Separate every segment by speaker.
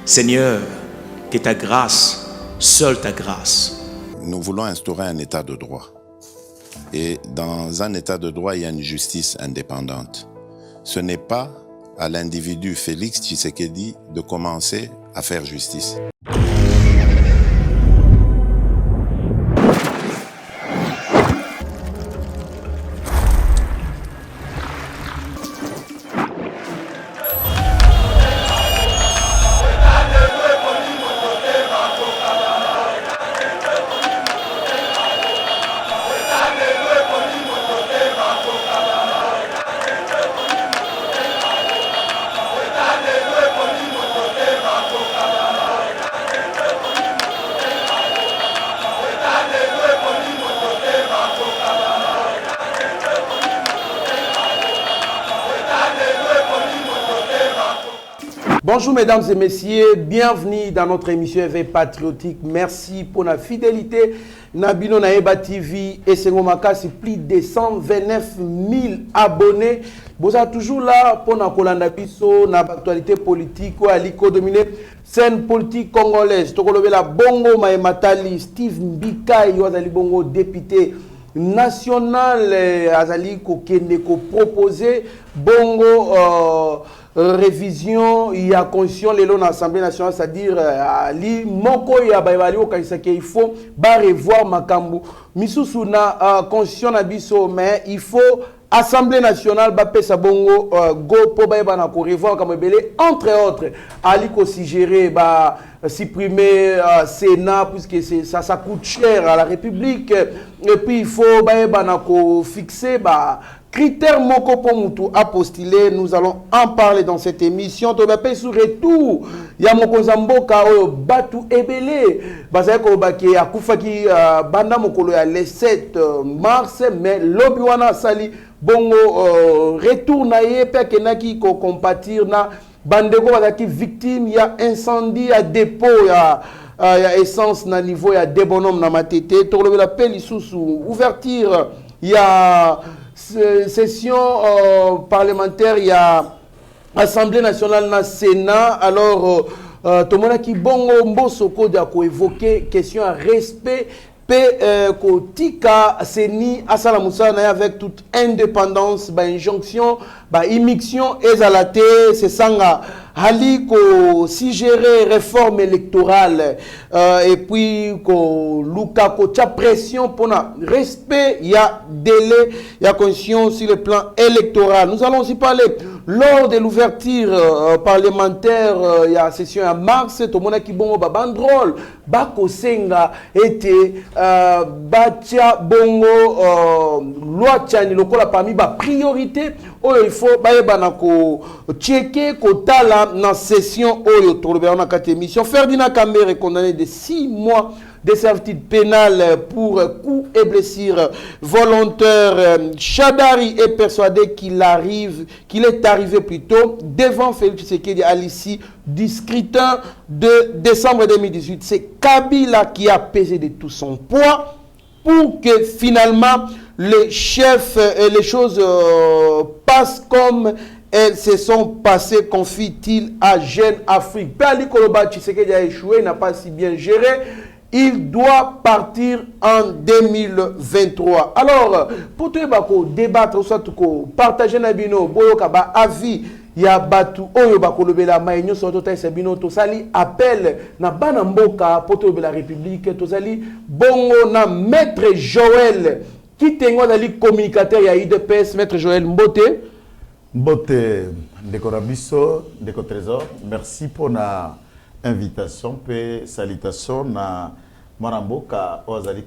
Speaker 1: Seigneur, que ta grâce, seule ta grâce.
Speaker 2: Nous voulons instaurer un état de droit. Et dans un état de droit, il y a une justice indépendante. Ce n'est pas à l'individu Félix Tshisekedi de commencer à faire justice.
Speaker 3: Bonjour mesdames et messieurs, bienvenue dans notre émission Éveil Patriotique. Merci pour la fidélité. Nabino Naeba TV et Sengomakasi, plus de 129 000 abonnés. Vous êtes toujours là pour la Kolanda Biso, l'actualité politique, ou à l'Ico-dominé, scène politique congolaise. Tokolobé la Bongo Maïmatali, Steve Mbika, Yoazali Bongo, député national, Azali Kokende, ko proposé Bongo. Révision, il y a conscience de l'Assemblée nationale, c'est-à-dire Ali Moko ya Baïbali au Kaisake, il faut revoir Makambu. Misusu na conscience na biso, mais il faut Assemblée nationale bape sa bongo go po baïba na ko revoir comme belé entre autres Ali ko si gérer ba supprimer Sénat puisque ça coûte cher à la République et puis il faut baïba na ko fixer ba critère moko po mutu a postulé. Nous allons en parler dans cette émission. To bape sur retour ya moko zamboka oyo batu ebele bazay ko baki akufaki banda mokolo ya le 7 mars mais lobi wana sali bongo retour na ye pe kenaki ko compatir na bandeko bazaki victime ya incendie ya dépôt ya essence na niveau ya débonhomme na matete to le la peli sous ouverture ya session parlementaire ya Assemblée nationale na Sénat. Alors tout le monde qui bongo mbosoko de ko évoquer question à respect Kotika Seni Asala Moussana avec toute indépendance, injonction, immixtion et zalate, c'est sanga hali ko si gérer réforme électorale et puis ko luka ko tcha pression pour na respect, il y a délai, il y a conscience sur le plan électoral. Nous allons aussi parler lors de l'ouverture parlementaire, il y a session en mars, tout le monde qui bon bandrol, bako senga était batia bongo loi tchani lokola parmi ba priorité oyo il faut baeba na ko checker ko tala na session oyo tolobela na kati émission. Ferdinand Kambere est condamné de 6 mois de servitude pénale pour coups et blessures volontaires. Chadari est persuadé qu'il est arrivé plutôt devant Félix Tshisekedi à l'issue du scrutin de décembre 2018. C'est Kabila qui a pesé de tout son poids pour que finalement les chefs et les choses passent comme elles se sont passées, confie-t-il à Jeune Afrique. Pali Koloba Tshisekedi a échoué, n'a pas si bien géré. Il doit partir en 2023. Alors, pour tout débattre, partager Nabino, Boyoka, avis, ya batu oyo bakolobela maïnyo soto ta sabino to sali appel na bana mboka poto de la République to sali bongo na maître Joël qui tengo dali communicateur ya IDPS. Maître Joël Mbote
Speaker 4: ndeko Rabiso, ndeko Trésor, merci pour la invitation pe salutation na Maramboka ozali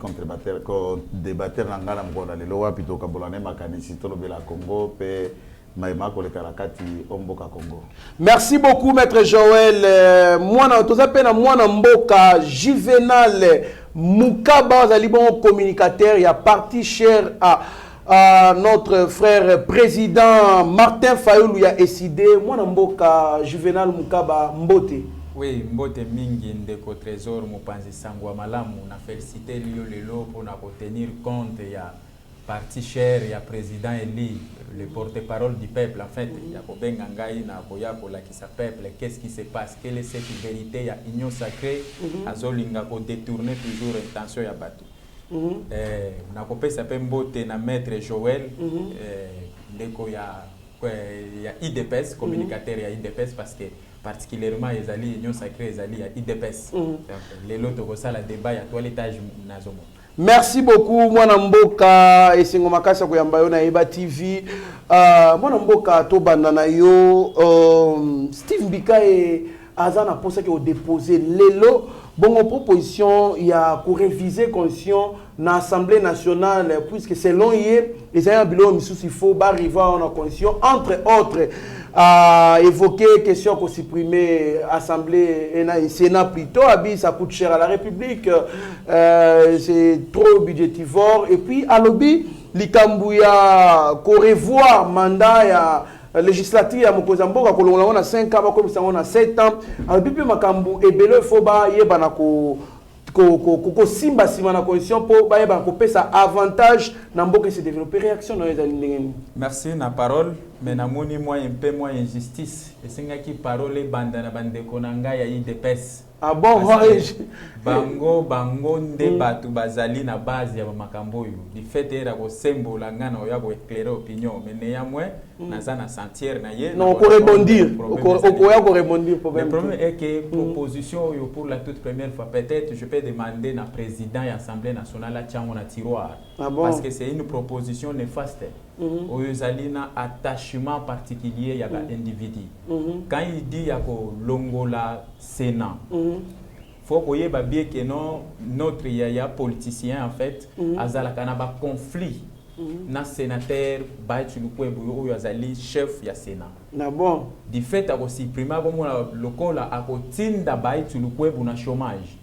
Speaker 4: débattre na ngala mkola lelo wapi to kabolane makanisi to lobela Congo pe maïma ko le karakati omboka Congo.
Speaker 3: Merci beaucoup maître Joël. Mwana tozapena mwana mboka Juvenal Mukaba ozali bon communicateur ya parti cher à notre frère président Martin Fayulu ya décidé mwana mboka Juvenal Mukaba Mbote.
Speaker 5: Oui, Mbote mingi ndeko Trésor Mopanzi Sangwa Malamu na félicité Lio Lelo pour na tenir compte ya parti cher, il y a président Eli, le porte-parole du peuple, en fait, il y a Kobengangaï, qui s'appelle, qu'est-ce qui se passe, quelle est cette vérité, il y a union sacrée, Azolinga ko détourner toujours l'intention ya batu. Na kopé s'appelle Mbote na maître Joël, ndeko ya IDPS, communicateur ya IDPS parce que particulièrement les alliés union sacrée les alliés à IDPS. Les lots de ça la débat à toilettage nazomo.
Speaker 3: Merci beaucoup mwana mboka esengo makasa koyamba yo na Eba TV. Mwana mboka to banda na yo Steve Mbika e azana posa ki o déposer lelo bongo proposition ya ko réviser constitution na Assemblée nationale puisque selon yé les ayants bilo misusi faut ba arriver en constitution entre autres évoquer question qu'on supprimer Assemblée et Sénat plutôt, ça coûte cher à la République, c'est trop budgétivore. Et puis, à l'objet, l'Ikambouya, qu'on revoit mandat ya législatif à Mokozamboka, qu'on a 5 ans, comme ça on a 7 ans. À l'objet, Makambu, et Belo, Foba, Yebanako. Ko simba sima na condition pour ba yeba ko pesa avantage na mboka se développer réaction dans les années.
Speaker 5: Merci na parole mais na moni moi un peu moins injustice et singa ki parole banda na bande konanga ya IDPS.
Speaker 3: Ah bon,
Speaker 5: bango nde batu bazali na base ya makambo yo di fait era ko sembola ngana ya ko éclairer opinion mais néanmoins naza na sentir na ye
Speaker 3: non ko rebondir ko rebondir
Speaker 5: le problème est que proposition yo pour la toute première fois peut-être je peux demander na président de l'Assemblée nationale à tiango na tiroir parce que c'est une proposition néfaste oyozali na attachement particulier ya ba individu quand il dit ya ko longola Sénat faut qu'on y ait bien que non notre yaya politicien en fait azala kanaba conflit na sénateur Baïtulukwebu ou azali chef ya Sénat
Speaker 3: na bon
Speaker 5: du fait à supprimer comme local à kotinda Baïtulukwebu na chômage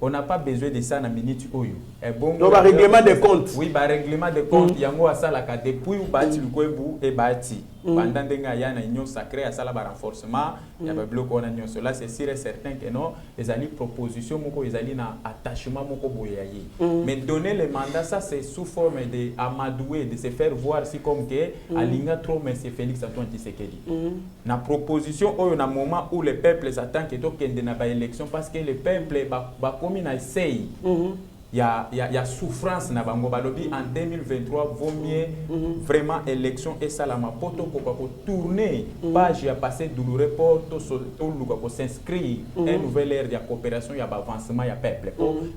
Speaker 5: on n'a pas besoin de ça na minute oyo et bon
Speaker 3: donc le règlement des comptes
Speaker 5: oui ba règlement des comptes yango asala ka depuis Baïtulukwebu et Baïti pendant denga ya na union sacrée asala ba renforcement ya ba bloc on a union cela c'est sûr et certain que non les ali proposition moko les ali na attachement moko boyaye mais donner le mandat ça c'est sous forme de amadouer de se faire voir si comme que alinga trop monsieur Félix Antoine Tshisekedi na proposition oyo na moment où le peuple s'attend que to kende na ba élection parce que le peuple ba comme na essaye il y a souffrance na bango balobi en 2023 vaut mieux vraiment élection et salama poto ko tourner page ya passé douloureux pour to luka ko s'inscrire une nouvelle ère de coopération ya avancement ya peuple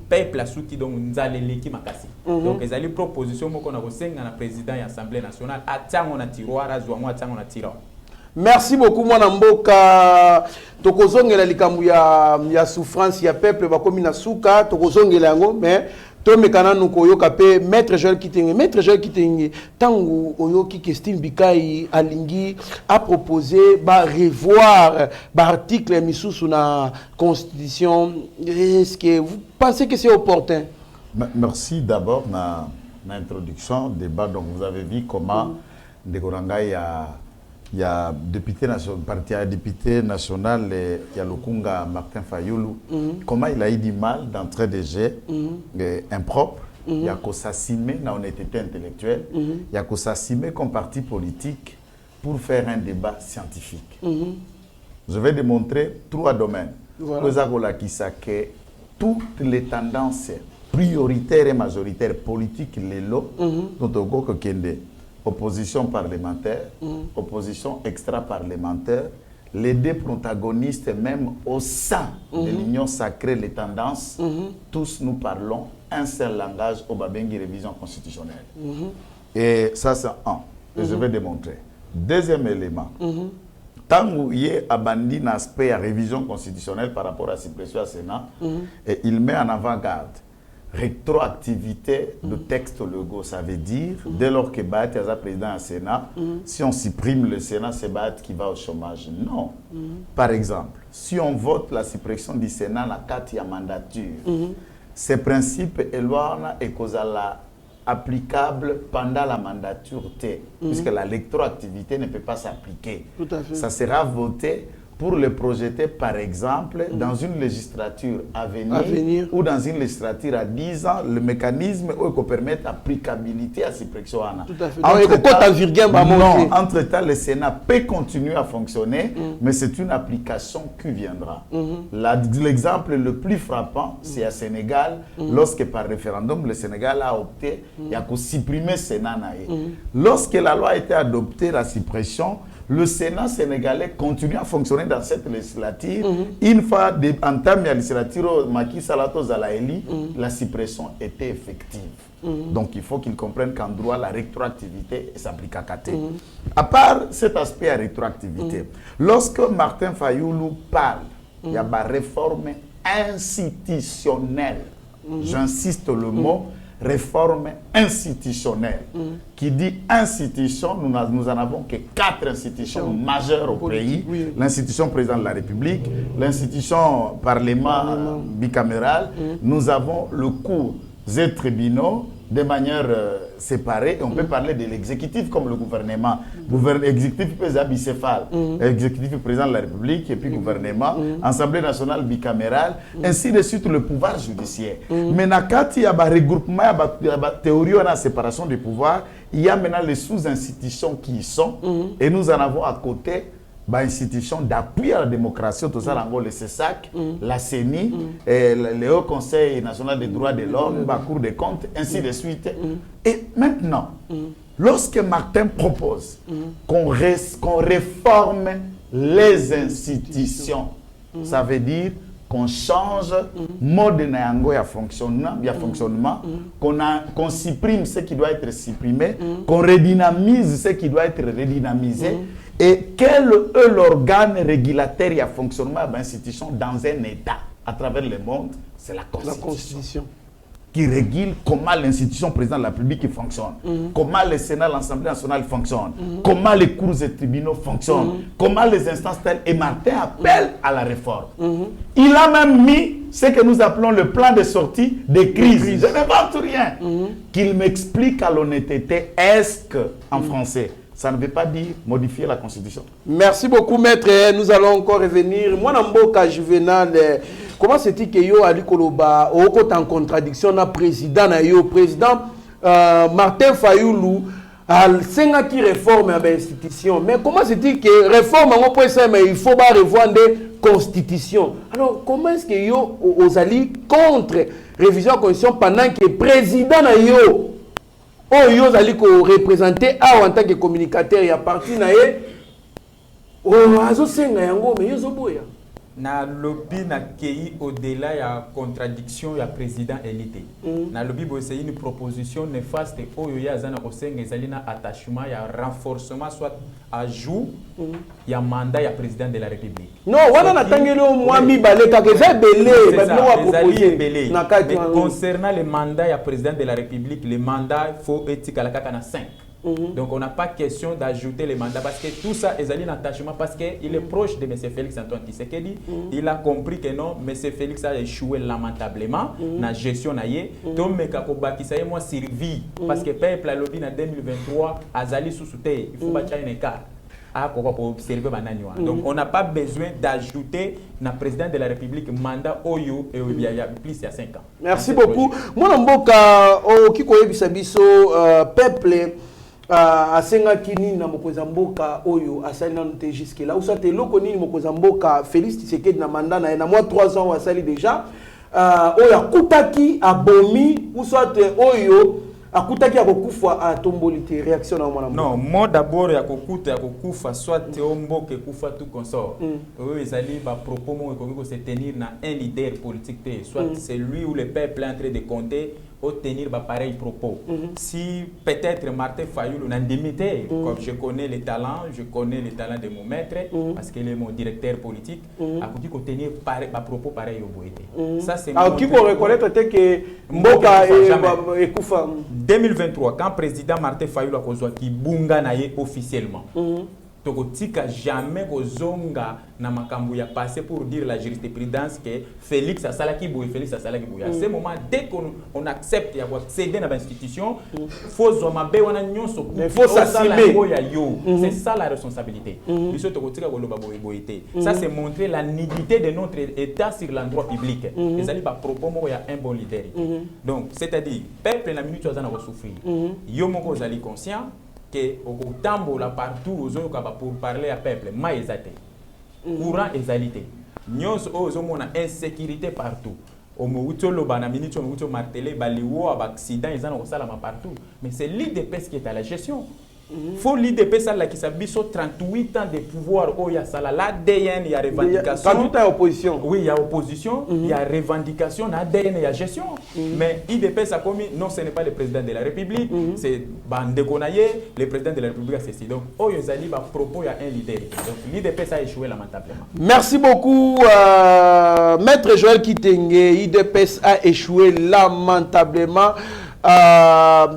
Speaker 5: peuple a souki donc nzale leki makasi donc ezali proposition moko na ko senga na président ya Assemblée nationale atango na tiroir azwa atango na tiroir.
Speaker 3: Merci beaucoup mwana mboka tokozongela likambu ya souffrance ya peuple bakomi na suka tokozongela yango mais to mekana nuko yoka pe maître Joël Kitenge tangu oyoki que Steve Bikai alingi a proposé ba revoir ba article misusu na constitution est-ce que vous pensez que c'est opportun?
Speaker 4: Merci d'abord na introduction débat donc vous avez vu comment Ndekoranga il y a député national, parti à député national, il y a Lukunga Martin Fayoulou. Comment il a eu du mal d'entrer des jets impropres. Il y a qu'on s'assumer dans l'honnêteté intellectuelle. Il y a qu'on s'assumer comme parti politique pour faire un débat scientifique. Je vais démontrer 3 domaines. Voilà. Que toutes les tendances prioritaires et majoritaires politiques, les lots, dont on a opposition parlementaire, opposition extra-parlementaire, les deux protagonistes même au sein de l'union sacrée, les tendances, tous nous parlons un seul langage au Babengi révision constitutionnelle. Et ça c'est un, et je vais démontrer. Deuxième élément, tant qu'il y a abandonné l'aspect à révision constitutionnelle par rapport à la suppression au Sénat, et il met en avant-garde rétroactivité de textes légaux, ça veut dire, dès lors que Baat est président du Sénat, si on supprime le Sénat, c'est Baat qui va au chômage. Non. Par exemple, si on vote la suppression du Sénat, la 4e mandature, ces principes éloignent et causala applicable pendant la mandature T, puisque la rétroactivité ne peut pas s'appliquer. Ça sera voté pour le projeter, par exemple, dans une législature à venir ou dans une législature à 10 ans, le mécanisme qui permet l'applicabilité à ces pressions.
Speaker 3: Tout à fait.
Speaker 4: Entre-temps, le Sénat peut continuer à fonctionner, mais c'est une application qui viendra. L'exemple le plus frappant, c'est à Sénégal, lorsque par référendum, le Sénégal a opté pour supprimer le Sénat. Lorsque la loi a été adoptée, la suppression, le Sénat sénégalais continue à fonctionner dans cette législature. Une fois entamé la législature, Macky Salato Zalaeli, la suppression était effective. Donc il faut qu'ils comprennent qu'en droit, la rétroactivité s'applique à Kate. À part cet aspect à rétroactivité, lorsque Martin Fayoulou parle, il y a une réforme institutionnelle. J'insiste le mot. Réforme institutionnelle. Qui dit institution, nous en avons que 4 institutions majeures au pays. L'institution président de la République, l'institution parlement bicaméral, nous avons le cours et tribunaux de manière séparée. Et on peut parler de l'exécutif comme le gouvernement. Exécutif président bicéphale, exécutif président de la République et puis gouvernement, Assemblée nationale bicamérale, ainsi de suite le pouvoir judiciaire. Maintenant, quand il y a un regroupement, il y a une théorie de la séparation des pouvoirs, il y a maintenant les sous-institutions qui y sont, et nous en avons à côté institutions d'appui à la démocratie, tout ça, le CESAC, la CENI, le Haut Conseil national des droits de l'homme, la Cour des comptes, ainsi de suite. Et maintenant, lorsque Martin propose qu'on réforme les institutions, ça veut dire qu'on change le mode de fonctionnement, qu'on supprime ce qui doit être supprimé, qu'on redynamise ce qui doit être redynamisé. Et quel est l'organe régulateur et fonctionnement de l'institution dans un État à travers le monde? C'est la Constitution. Qui régule comment l'institution président de la République fonctionne, comment le Sénat, l'Assemblée nationale fonctionne, comment les cours et tribunaux fonctionnent, comment les instances telles. Et Martin appelle à la réforme. Il a même mis ce que nous appelons le plan de sortie des crises. Je n'invente rien. Qu'il m'explique à l'honnêteté, est-ce que, en français, ça ne veut pas dire modifier la Constitution.
Speaker 3: Merci beaucoup, maître. Nous allons encore revenir. Moi, Namboka Juvenal, comment c'est-il que yo Ali Koloba est en contradiction na président président Martin Fayoulou a qui réforme l'institution. Mais comment c'est-il que réforme en mais il faut pas revoir des constitutions. Alors comment est-ce que yo osali contre révision de la Constitution pendant que président na yo yo allez représenter en tant que communicateur et à partir na azo senga yango mais yo boya
Speaker 5: na lobby na kei au-delà ya contradiction ya président élité na lobby c'est une proposition néfaste oyo ya zana ko senga ezali na attachement ya renforcement soit ajout ya mandat ya président de la République.
Speaker 3: Non wana natangelo moi mi baleka que c'est belé proposer
Speaker 5: na mais concernant le mandat ya président de la République, le mandat faut etika la kaka na 5. Donc on n'a pas question d'ajouter les mandats parce que tout ça est un attachement parce qu'il est proche de M. Félix Antoine Tshisekedi. Il a compris que non, M. Félix a échoué lamentablement dans la gestion. Donc il a servi parce que le peuple a lobby en 2023 a zali sous-souté. Il faut battre un écart. Donc on n'a pas besoin d'ajouter le président de la République mandat Oyo et il y a plus de 5 ans.
Speaker 3: Merci beaucoup. Moi, Mboka, peuple. Asenga kini na mokozamboka oyo asali na noté jusque là ou ça te loko nini mokozamboka Félix Tshisekedi na mandat na moi 3 ans asali déjà oyo akutaki abomi ou soit oyo akutaki akokufa atombolité réaction na mwana
Speaker 5: non moi d'abord ya kokufa soit omboke kufa tout consort oyo ezali ba propos mo ko se tenir na un leader politique soit c'est lui ou le peuple est en train de compter obtenir pareil propos. Si peut-être Martin Fayoulou n'a démité, comme je connais les talents de mon maître, parce qu'il est mon directeur politique, a pu tenir propos pareil au Boété. Ça c'est
Speaker 3: qui peut reconnaître que Mboka et Koufa
Speaker 5: 2023, quand président Martin Fayoulou a qui bunga naye officiellement. tokotika jamais kozonga na makambo ya passé pour dire la jurisprudence que Félix a salaki boy Félix a salaki boy. À ce moment, dès qu'on accepte ya accéder à l'institution, faut zoma be wana nyonso
Speaker 3: il faut s'assumer.
Speaker 5: C'est ça la responsabilité. Biso tokotika koloba boy boyité. Ça c'est montrer la nudité de notre état sur l'endroit public. Les ali ba propos moko ya un bon leader. Donc c'est-à-dire peuple na minute azana ko souffrir. Yo moko zali conscient que au tambola partout aux pour parler à peuple ma ezate courant ezalité nyos ozo mona insécurité partout au moutolo bana minute au moutolo martelé baliwo ab accident ezana ko sala partout mais c'est l'IDPS qui est à la gestion. Faut l'IDPS là qui s'abisso 38 ans de pouvoir oh il y a ça l'ADN il y a revendication
Speaker 3: quand tout est opposition.
Speaker 5: Oui, il y a opposition, il y a revendication, ADN, il y a gestion. Mais IDPS a commis, non, ce n'est pas le président de la République, c'est Bandekonaye, le président de la République a ceci. Donc, Oyozali va propos, il y a un leader. Donc, l'IDPS a échoué lamentablement.
Speaker 3: Merci beaucoup, Maître Joël Kitenge. IDPS a échoué lamentablement.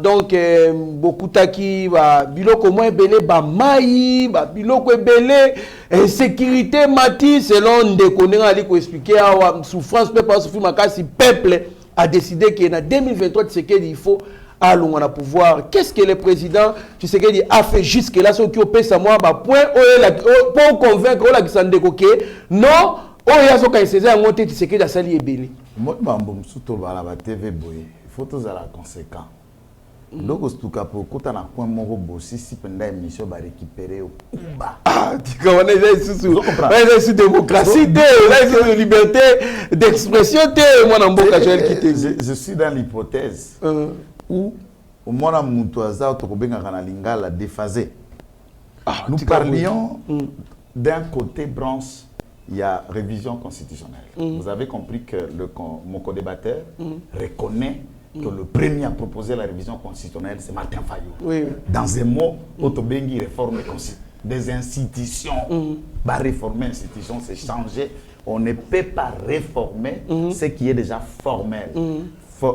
Speaker 3: Donc beaucoup taki ba biloko moins belé ba mai ba biloko belé insécurité mati selon Ndekone ali ko expliquer à souffrance peuple souffrir makasi peuple a décidé que en 2023 Tshisekedi il faut aller au pouvoir. Qu'est-ce que le président Tshisekedi a fait jusque là ce qui au pesa moi ba point pour convaincre la Kisandeko que non oya so ka César ngote Tshisekedi a sali ebele
Speaker 4: moi mambo msuto bala ba TV boye photos à la conséquent. Donc, tout cas, pour quand on a point moro bossi, si pendant émission va récupérer au Kumba.
Speaker 3: Ah, tu comprends? C'est sous démocratie, c'est liberté d'expression.
Speaker 4: Je suis dans l'hypothèse où au moins Moutouaza, Tokobenga Lingala déphasé. Nous parlions d'un côté branche. Il y a révision constitutionnelle. Vous avez compris que mon co-débatteur reconnaît que le premier à proposer la révision constitutionnelle, c'est Martin Fayou.
Speaker 3: Oui.
Speaker 4: Dans un mot, Otobengi réforme des institutions. Réformer institutions, c'est changer. On ne peut pas réformer ce qui est déjà formel.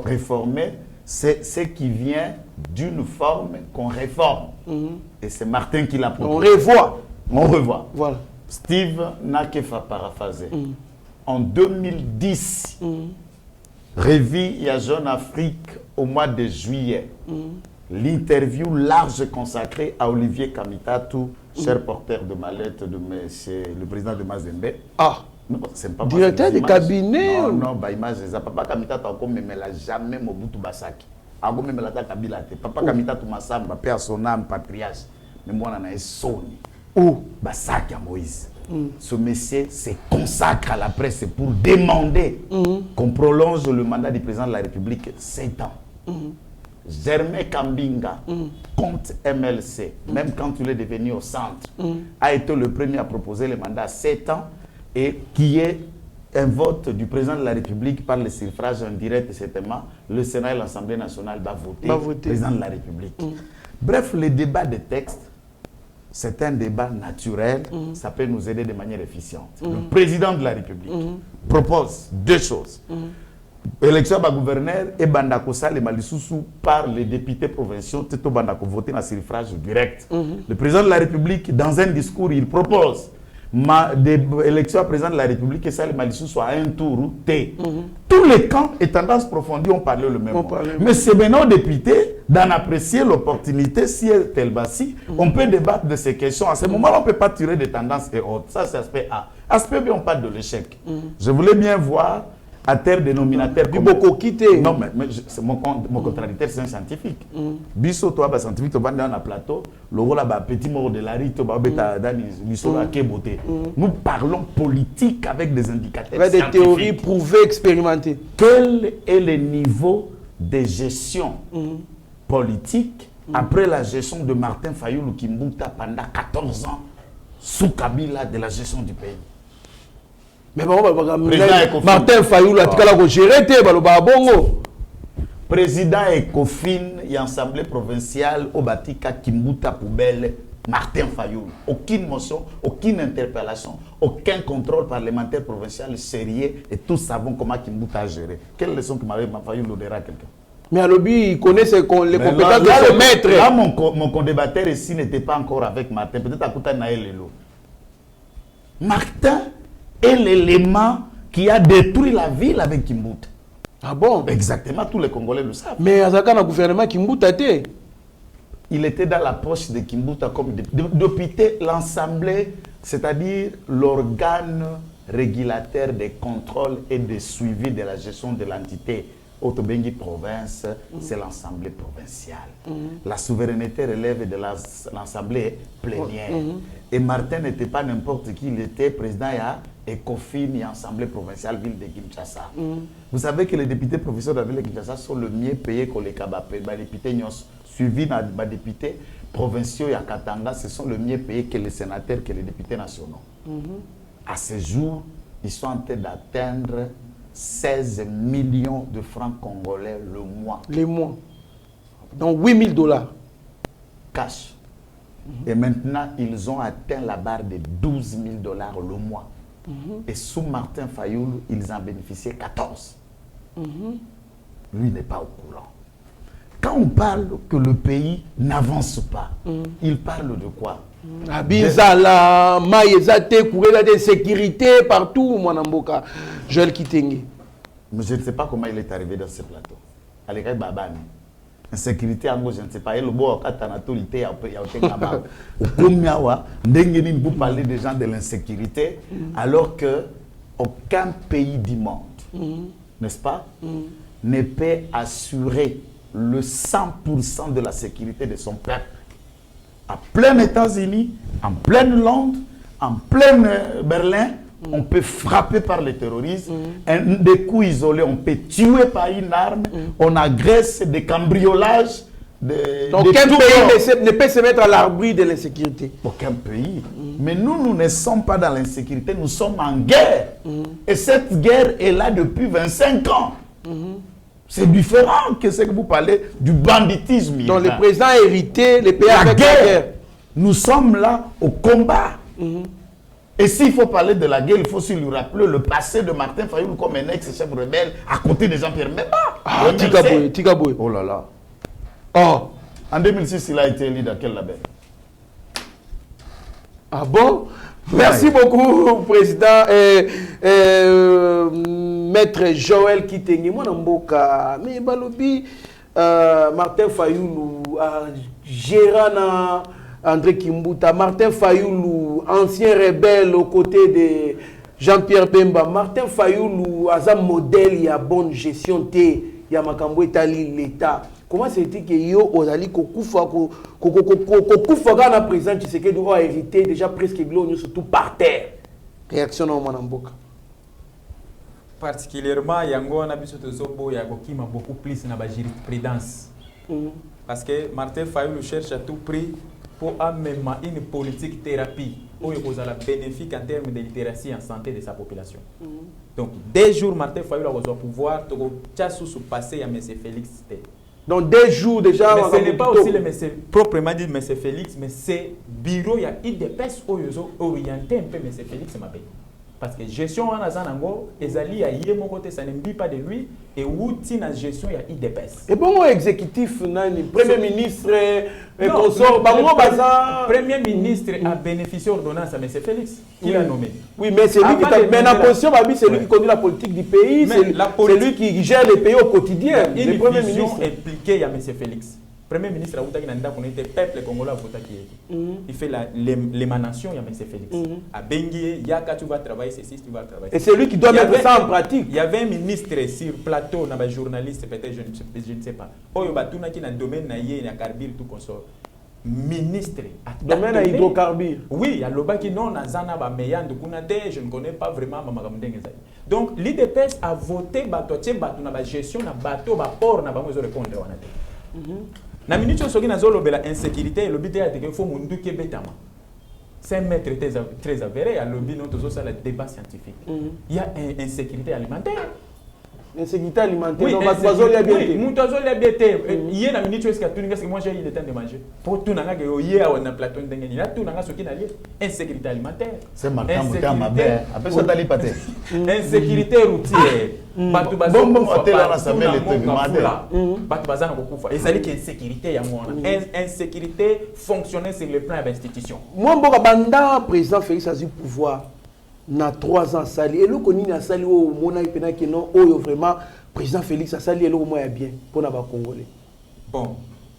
Speaker 4: Réformer, c'est ce qui vient d'une forme qu'on réforme. Et c'est Martin qui l'a proposé. On revoit.
Speaker 3: Voilà.
Speaker 4: Steve Nakefa paraphrasé. En 2010, Révi, il y a Jeune Afrique au mois de juillet. L'interview large consacrée à Olivier Kamitatou, cher porteur de mallette de le président de Mazembe.
Speaker 3: Ah,
Speaker 4: non, c'est pas
Speaker 3: directeur de cabinet.
Speaker 4: Non, bah image, papa Kamitatou a comme mais là jamais Mobutu Basaki. A comme mais là Kabila. Papa Kamitatou Massamba, père son âme, patriarche. Mais moi on a un Sony. Basaki à Moïse. Ce monsieur se consacre à la presse pour demander qu'on prolonge le mandat du président de la République 7 ans. Germain Kambinga, compte MLC, même quand il est devenu au centre, a été le premier à proposer le mandat à 7 ans et qui est un vote du président de la République par le suffrage indirect, certainement, le Sénat et l'Assemblée nationale va voter le président de la République. Bref, le débat des textes, c'est un débat naturel, ça peut nous aider de manière efficiente. Le président de la République propose deux choses. Élection à gouverneur et Bandako Sale Malisusu par les députés provinciaux, Teto Bandako voté dans le suffrage direct. Le président de la République, dans un discours, il propose l'élection à président de la République et Sale Malisusu à un tour ou T. Tous les camps et tendances profondies ont parlé le même mot. Mais c'est maintenant aux députés d'en apprécier l'opportunité si elle est bassi. On peut débattre de ces questions. À ce moment-là, on ne peut pas tirer des tendances et autres. Ça, c'est aspect A. Aspect B, on parle de l'échec. Je voulais bien voir à terre dénominateur. Non, mais c'est mon contradicteur, c'est un scientifique. Bisso, toi, scientifique, tu vas dans un plateau, le rôle là, petit mot de la rue, tu vas dans beauté. Nous parlons politique avec des indicateurs
Speaker 3: avec des théories prouvées, expérimentées.
Speaker 4: Quel est le niveau de gestion politique après la gestion de Martin Fayulu Kimbuta pendant 14 ans sous Kabila de la gestion du pays?
Speaker 3: Mais bon, Martin Fayulu a géré bongo.
Speaker 4: Président Ecofin et Assemblée provinciale au Batika Kimbuta Poubelle, Martin Fayulu. Aucune motion, aucune interpellation, aucun contrôle parlementaire provincial sérieux et tous savons comment Kimbuta a géré. Quelle leçon que Martin Fayulu donnera à quelqu'un?
Speaker 3: Mais à lobby, il connaît les compétences de
Speaker 4: là,
Speaker 3: son maître.
Speaker 4: Là, mon condébatteur ici n'était pas encore avec Martin. Peut-être à Kouta Naëlelo. Martin est l'élément qui a détruit la ville avec Kimbuta.
Speaker 3: Ah bon?
Speaker 4: Exactement, tous les Congolais le savent.
Speaker 3: Mais Azaka na gouvernement Kimbuta té.
Speaker 4: Il était dans la poche de Kimbuta comme député, l'Assemblée, c'est-à-dire l'organe régulateur des contrôles et de suivi de la gestion de l'entité Otobengi province, c'est l'Assemblée provinciale. La souveraineté relève de l'Assemblée plénière. Et Martin n'était pas n'importe qui, il était président et ECOFIN et Assemblée provinciale ville de Kinshasa. Vous savez que les députés provinciaux de la ville de Kinshasa sont le mieux payés que les Kabapé. Les députés suivis par les députés provinciaux et à Katanga, ce sont le mieux payés que les sénateurs, que les députés nationaux. À ce jour, ils sont en train d'atteindre 16 millions de francs congolais le mois.
Speaker 3: Le mois. Donc 8 000 $.
Speaker 4: Cash. Et maintenant, ils ont atteint la barre de 12 000 $ le mois. Et sous Martin Fayoulou, ils en bénéficiaient 14. Lui n'est pas au courant. Quand on parle que le pays n'avance pas, il parle de quoi?
Speaker 3: Abizala, Maïzate, Kourela de sécurité partout, Mwanamboka. Joël Kitenge.
Speaker 4: Mais je ne sais pas comment il est arrivé dans ce plateau. Alekay Babani. Insécurité, en gros, je ne sais pas. Il y a vous parlez des gens de l'insécurité, alors que aucun pays du monde, n'est-ce pas, ne peut assurer le 100% de la sécurité de son peuple. À plein États-Unis, en pleine Londres, en plein Berlin, on peut frapper par les terroristes. Des coups isolés, on peut tuer par une arme. On agresse des cambriolages.
Speaker 3: Donc aucun pays ne peut se mettre à l'abri de l'insécurité.
Speaker 4: Aucun pays. Mais nous ne sommes pas dans l'insécurité, nous sommes en guerre. Et cette guerre est là depuis 25 ans. C'est différent que ce que vous parlez du banditisme.
Speaker 3: Donc le président a hérité les pays avec la guerre.
Speaker 4: Nous sommes là au combat. Et s'il faut parler de la guerre, il faut aussi lui rappeler le passé de Martin Fayoulou comme un ex-chef rebelle à côté de Jean-Pierre Memba.
Speaker 3: Ah, Tigaboué.
Speaker 4: Oh là là.
Speaker 3: Oh.
Speaker 4: En 2006, il a été élu dans quel label?
Speaker 3: Ah bon? Merci beaucoup, Président. Maître Joël Kitenge. Moi, Namboka. Mais Balobi, Martin Fayoulou, Gérana. André Kimbuta, Martin Fayoulou, ancien rebelle aux côtés de Jean-Pierre Bemba. Martin Fayoulou, a un modèle, il y a bonne gestion, il y a Makambo Etali, l'État. Comment c'est-il que yo ozali kokufa na président Tshisekedi doit hériter déjà presque glorieux surtout par terre. Réaction dans Manamboka.
Speaker 5: Particulièrement yango na biso tozobo ya kokima beaucoup plus na ba jurisprudence. Parce que Martin Fayoulou cherche à tout prix pour amener une politique thérapie où il y a bénéfique en termes de littératie et en santé de sa population. Donc, dès jours, Martin Fayoulou a besoin de pouvoir se passer à M. Félix.
Speaker 3: Donc, dès jours déjà.
Speaker 5: Mais ce n'est pas aussi le monsieur, proprement dit M. Félix, mais c'est bureau, il y a IDPS où ils ont orienté un peu M. Félix. Parce que gestion en Azanango, Ezali a yé mon côté, ça n'aime pas de lui, et où la gestion il y a IDPS.
Speaker 3: Et bon, exécutif, Premier ministre, consort,
Speaker 5: Premier ministre a bénéficié d'ordonnance à M. Félix, qui l'a nommé.
Speaker 3: Oui, mais c'est lui qui est mais la position, c'est lui qui conduit la politique du pays, c'est lui qui gère les pays au quotidien.
Speaker 5: Il y a une vision impliquée à M. Félix. Premier ministre a voté le peuple congolais a voté il fait l'émanation, il y a M. Félix. À Benguié, Yaka, tu vas travailler, ceci, tu vas travailler.
Speaker 3: Et c'est lui qui doit mettre ça en pratique.
Speaker 5: Il y avait un ministre sur plateau, un journaliste, peut-être, je ne sais pas. Oh, il y a un domaine, il y a un carbure, tout consort. Ministre.
Speaker 3: Domaine à hydrocarbures.
Speaker 5: Oui, il y a le bas qui non, je ne connais pas vraiment Mamagam. Donc, l'IDPS a voté, la gestion, la bateau, la port, na bango répondre. Na minute où na zolo bela insécurité le but est que faut mundu ke betama. C'est un maître très avéré à lobby notre ça le débat scientifique. Il y a une insécurité alimentaire.
Speaker 3: Insécurité alimentaire.
Speaker 5: Oui,
Speaker 3: Donc,
Speaker 5: oui, Moutazo l'habité. Hier, la minute, est-ce que moi j'ai eu le temps de manger. Pour tout le monde, hier, on a plateau de là, tout le monde, ce qui n'a lié. Insécurité alimentaire.
Speaker 4: C'est marquant, ma belle. Après ça, d'aller pâté.
Speaker 5: Insécurité routière.
Speaker 4: Bon, hôtel, là, ça met les trucs.
Speaker 5: Et ça dit qu'insécurité, il y a moins. Insécurité fonctionnait sur le plan de l'institution.
Speaker 3: Moi, le président Félix a eu pouvoir. Na 3 ans sali et le koni na sali au mona ipena que non vraiment président Félix a sali et le moins bien pour na ba congolais
Speaker 5: bon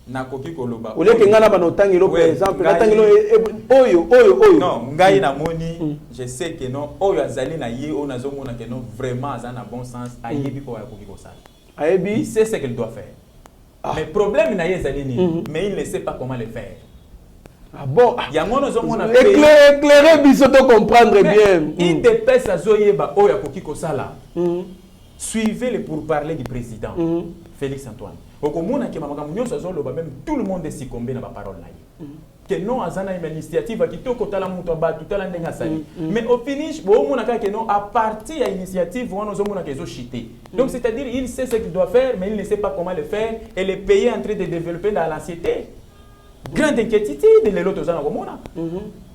Speaker 5: na koki koloba
Speaker 3: au lieu que ngana ba no tangelo par exemple na tangelo oyo
Speaker 5: non ngai na moni je sais que non oyo azali na ye on azo mona que non vraiment azana na bon sens ayebi ko ya koki ko sali ayebi il sait ce qu'il doit faire mais problème na ye azali ni mais il ne sait pas comment le faire.
Speaker 3: Ah bon,
Speaker 5: éclairer
Speaker 3: biso comprendre bien.
Speaker 5: Il dépêche à Zoyeba Oya Koki Kosala. Suivez le pourparlers du président Félix Antoine. Au commun, même tout le monde est succombé dans ma parole là. Que non, azana une initiative qui tout côté la moutoba tout la ndenga sali. Mais au finish, bon mon que non à partir de l'initiative on nous a qu'ils ont chité. Donc c'est-à-dire il sait ce qu'il doit faire mais il ne sait pas comment le faire et les pays en train de développer dans l'anxiété. Grande inquiétude de l'autre zone comona.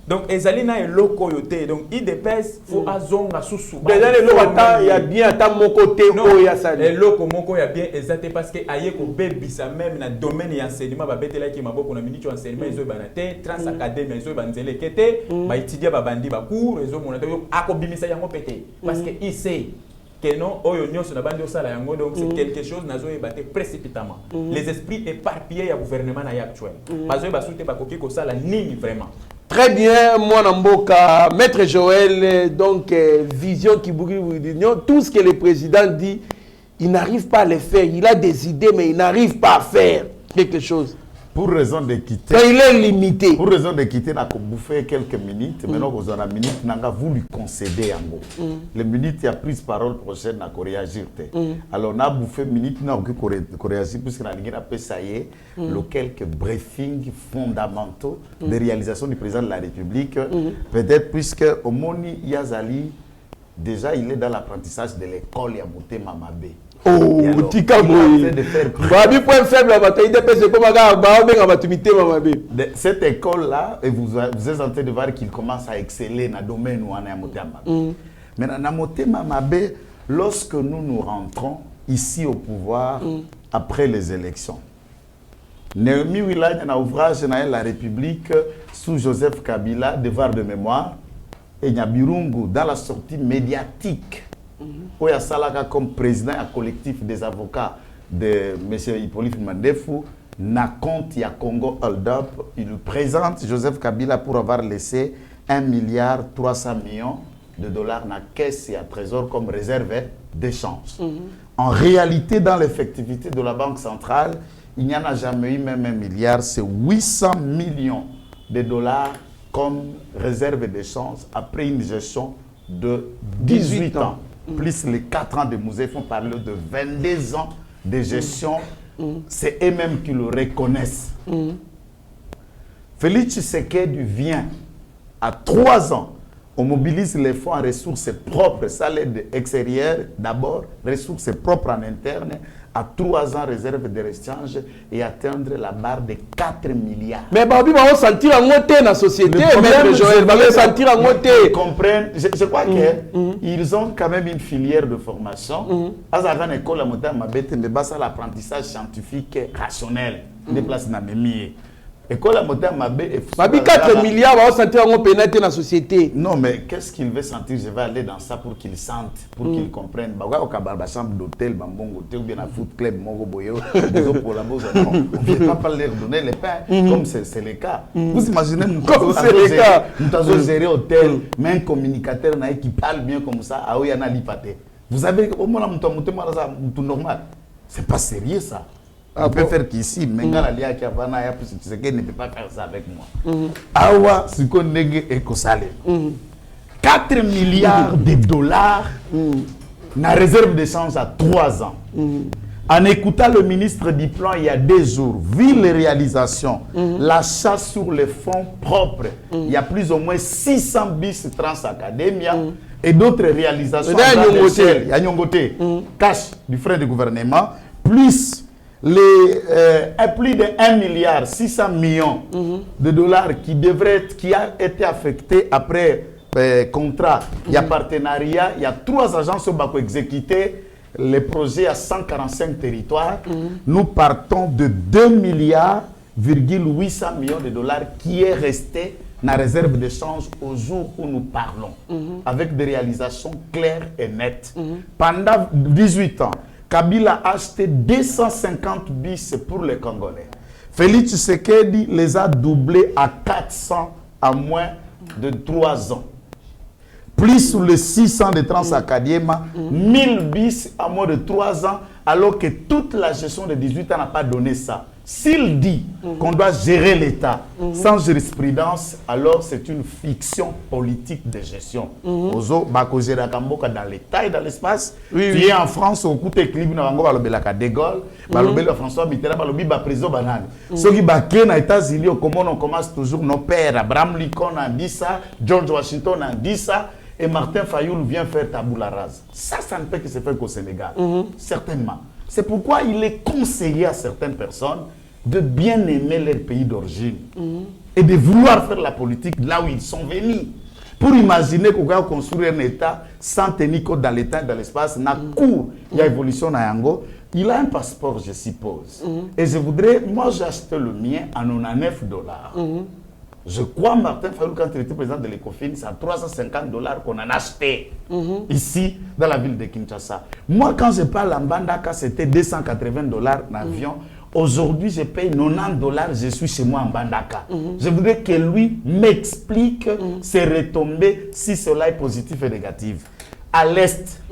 Speaker 5: Donc ezalina et lokoyote donc il dépêche faut azonga susu.
Speaker 3: Déjà les locata il y a bien à mon côté
Speaker 5: oh ya ça. Les locaux moko ya bien exact parce que aye ko bebisa même na domaine ya enseignement ba betela ki maboko na minute enseignement ezo banate trans académie ezo banzele kete ba étudier ba bandi ba cours ezo monata akobimisa yango pété parce que il sait que non oyo nyonso na bandi osala yango donc c'est quelque chose nazo ebate précipitamment les esprits éparpillés ya gouvernement na actuel bazo ba souté ba koki ko sala nini vraiment.
Speaker 3: Très bien, moi Namboka, Maître Joël, donc vision qui bouge tout ce que le président dit, il n'arrive pas à le faire. Il a des idées, mais il n'arrive pas à faire quelque chose.
Speaker 4: Pour raison de quitter.
Speaker 3: Il est limité.
Speaker 4: Pour raison de quitter, on a bouffé quelques minutes. Maintenant, vous avez une minute, on a voulu concéder en gros. Les minutes, il y a prise parole prochaine, on a réagir. Alors, on a bouffé une minute, on a réagir, puisqu'on a appelé ça y est, le quelques briefings fondamentaux de réalisation du président de la République. Peut-être, puisque au Moni Yazali, déjà, il est dans l'apprentissage de l'école Yamoute Mamabé.
Speaker 3: Oh, tika boy. Babi point faible la bataille de PC comme
Speaker 4: cette école là et vous êtes en train de voir qu'il commence à exceller dans le domaine où on est à Motema. Mais dans Motema Mabé, lorsque nous rentrons ici au pouvoir après les élections. Néhémie Wilane a ouvrage dans la République sous Joseph Kabila, devoir de mémoire et Nyabirungu dans la sortie médiatique. Où il y a Salaka comme président et collectif des avocats de M. Hippolyte Mandefou, n'a compte, il y a Congo Hold Up, il présente Joseph Kabila pour avoir laissé 1,3 milliard de dollars dans la caisse et à trésor comme réserve d'échange. En réalité, dans l'effectivité de la Banque centrale, il n'y en a jamais eu même 1 milliard, c'est 800 millions de dollars comme réserve d'échange après une gestion de 18 ans. Plus les 4 ans de musée font parler de 22 ans de gestion. C'est eux-mêmes qui le reconnaissent. Félix Tshisekedi vient à 3 ans. On mobilise les fonds en ressources propres, ça l'aide extérieure d'abord, ressources propres en interne, à 3 ans réserve de rechange et atteindre la barre de 4 milliards.
Speaker 3: Mais Babi va sentir en montée dans la société, Maître Joël, va sentir en montée.
Speaker 4: Je crois qu'ils ont quand même une filière de formation. À une école à monter ma bête, mais ça l'apprentissage scientifique rationnel. Des places dans mes milliers. École à monter ma bête.
Speaker 3: Babi 4 milliards va sentir en pénalité dans la société.
Speaker 4: Non, mais qu'est-ce qu'il veut sentir? Je vais aller dans ça pour qu'il sente, pour qu'il comprenne. Bah, au cabaret, chambre d'hôtel, bambongo, ou bien à foot club, mongo boyo, pour la bourse. On ne peut pas leur donner les pains, comme c'est le cas. Vous imaginez, nous avons géré hôtel, mais un communicateur qui parle bien comme ça, à où il y en a l'ipate. Vous avez au moins un normal. C'est pas sérieux ça. On peut faire qu'ici, mais quand il y a qui ne peut pas faire ça avec moi. Awa, ce qu'on est écosalé. 4 milliards de dollars na réserve d'échange à 3 ans. En écoutant le ministre du Plan il y a 2 jours, vu les réalisations, l'achat sur les fonds propres, il y a plus ou moins 600 bis Trans Academia et d'autres réalisations à grande échelle. Il y a Nyongote, cash du frais du gouvernement, plus plus de 1 milliard 600 millions de dollars qui a été affecté après contrat. Il y a partenariat, il y a 3 agences qui ont exécuté les projets à 145 territoires. Nous partons de 2 milliards 800 millions de dollars qui est resté dans la réserve d'échange au jour où nous parlons, avec des réalisations claires et nettes. Pendant 18 ans, Kabila a acheté 250 bis pour les Congolais. Félix Tshisekedi les a doublés à 400 en moins de 3 ans. Plus sur les 600 de Transacadiema, 1000 bis en moins de 3 ans, alors que toute la gestion de 18 ans n'a pas donné ça. S'il dit qu'on doit gérer l'État sans jurisprudence, alors c'est une fiction politique de gestion. Ozo bako gérer Kamboka dans l'État et dans l'espace. Tu es en France au coup de clip na bango balobelaka De Gaulle, balobela François Mitterrand, balobi ba président banane. Ceux qui baké na États-Unis au comment on commence toujours nos pères, Abraham Lincoln a dit ça, George Washington a dit ça. Et Martin Fayoul vient faire tabula rase. Ça ne peut que se faire qu'au Sénégal. Certainement. C'est pourquoi il est conseillé à certaines personnes de bien aimer leur pays d'origine et de vouloir faire la politique là où ils sont venus. Pour imaginer qu'on va construire un État sans tenir compte dans l'État et dans l'espace, il y a évolution dans Yango. Il a un passeport, je suppose. Et je voudrais, moi j'ai acheté le mien à $99. Je crois, Martin Fayoul, quand il était président de l'ECOFIN, c'est à $350 qu'on en a acheté ici, dans la ville de Kinshasa. Moi, quand je parle en Mbandaka, c'était $280 l'avion. Aujourd'hui, je paye $90, je suis chez moi en Mbandaka. Je voudrais que lui m'explique ses retombées, si cela est positif et négatif. À l'Est,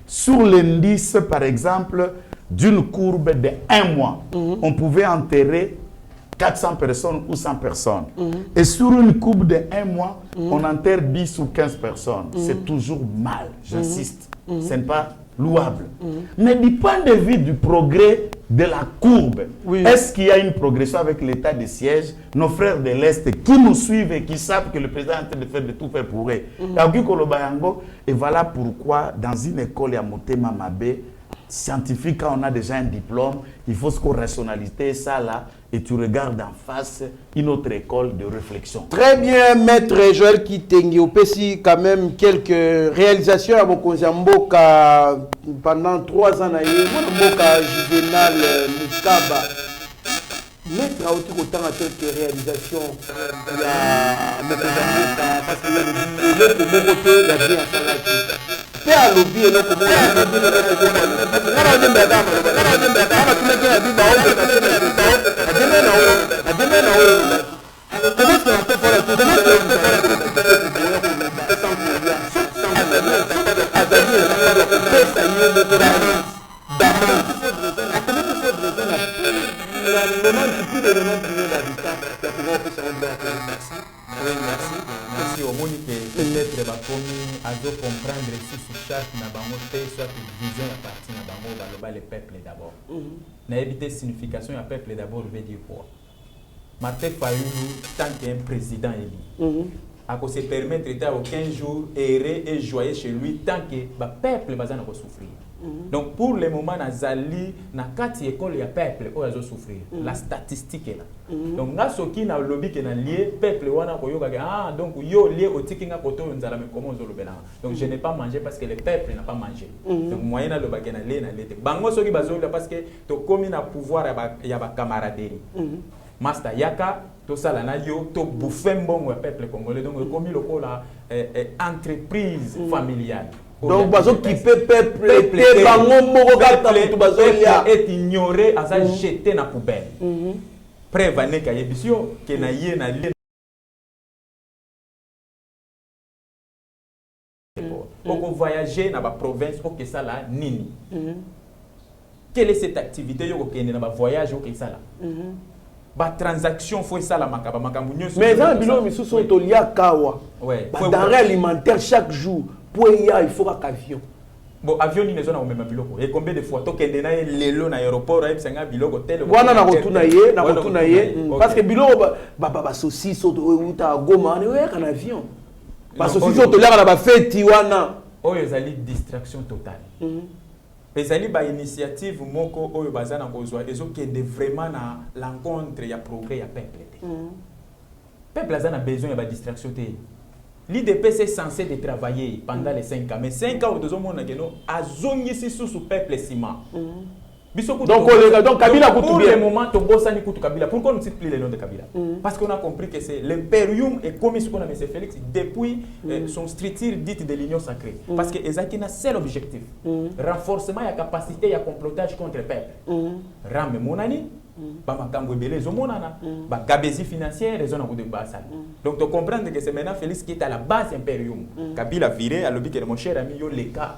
Speaker 4: sur l'indice, par exemple, d'une courbe de 1 mois, on pouvait enterrer 400 personnes ou 100 personnes. Et sur une courbe de 1 mois, on enterre 10 ou 15 personnes. C'est toujours mal, j'insiste. Ce n'est pas louable. Mais du point de vue du progrès de la courbe, est-ce qu'il y a une progression avec l'état de siège? Nos frères de l'Est qui nous suivent et qui savent que le président est en train de faire de tout faire pour eux. Et voilà pourquoi, dans une école à Motema Mabé, scientifique, quand on a déjà un diplôme, il faut qu'on rationalise ça là et tu regardes en face une autre école de réflexion.
Speaker 3: Très bien, maître Joël Kitengi, au PSI, quand même quelques réalisations à Mokonzamboka pendant 3 ans. Mokonzamboka Juvenal Mukaba. Maître a autant à quelques réalisations à Mokonzamboka parce qu'il y a le Mokoto, il y a bien Salaki. À lobby et non comme
Speaker 5: merci au monde que peut-être à comprendre si sur chaque na bango soit vision à partir na bango dans le peuple d'abord. Na éviter signification du peuple d'abord veut dire quoi? Martin Fayoulou tant qu'un président élu. À se permettre d'être au 15 jours errer et joyeux chez lui tant que le peuple va souffrir. Donc pour le moment, Nazali, na 4 écoles, il y a peuple qui va souffrir. La statistique est là. Donc, ce qui est lobby qui est lié, peuple donc yo lié au tiki nga koto nzala mais comment on le bela. Donc je n'ai pas mangé parce que le peuple n'a pas mangé. Donc moyen na le bagena lé na l'été. Bango soki bazola parce que to komi na pouvoir ya ba camaraderie. Master yaka to sala na yo to bouffer mbongo ya peuple congolais. Donc komi lokola entreprise familiale.
Speaker 3: Donc, bazo qui peut peuple
Speaker 5: est ignoré, à ça jeté dans la poubelle. Prévenez qu'il y a des gens qui na yé na lié. Pour voyager dans la province, pour que ça là nini. Quelle est cette activité yo qui est dans le voyage au que ça là? Ba transaction faut ça la makaba makambu.
Speaker 3: Mais dans bilon misu sont au lia kawa. Ouais. Denrées alimentaires chaque jour. Il faut un avion.
Speaker 5: Bon, avion, il y a un même biloko. Et combien de fois tu as des lelo dans l'aéroport, il y a un biloko tel.
Speaker 3: Voilà, na retournaye. Parce que biloko, saucisse, goma, on est un avion. Parce que si on a la fête, Tiwana.
Speaker 5: Oh, ils ont distraction totale. Les ali ba initiative moko oyo bazana kozwa ezokende vraiment na l'encontre ya progrès ya peuple te. Peuple azana besoin ya ba distraction te. L'IDPS est censé de travailler pendant les 5 ans mais 5 ans ozo mona keno azongisi sous peuple ciment. Donc
Speaker 3: Kabila
Speaker 5: pour le moment Tobosani kutu Kabila. Pourquoi on ne cite plus le nom de Kabila? Parce qu'on a compris que c'est l'impérium et commis ce qu'on a M. Félix depuis son structure dite de l'Union sacrée. Parce que Ezaki a un seul objectif. Renforcement de la capacité de complotage contre le peuple. Rame Monani, Bamakambo Ebele Zomonana, Gabésie financière, raison de Bassal. Donc tu comprends que c'est maintenant Félix qui est à la base impérium. Kabila viré à l'objet de mon cher ami yo les cas.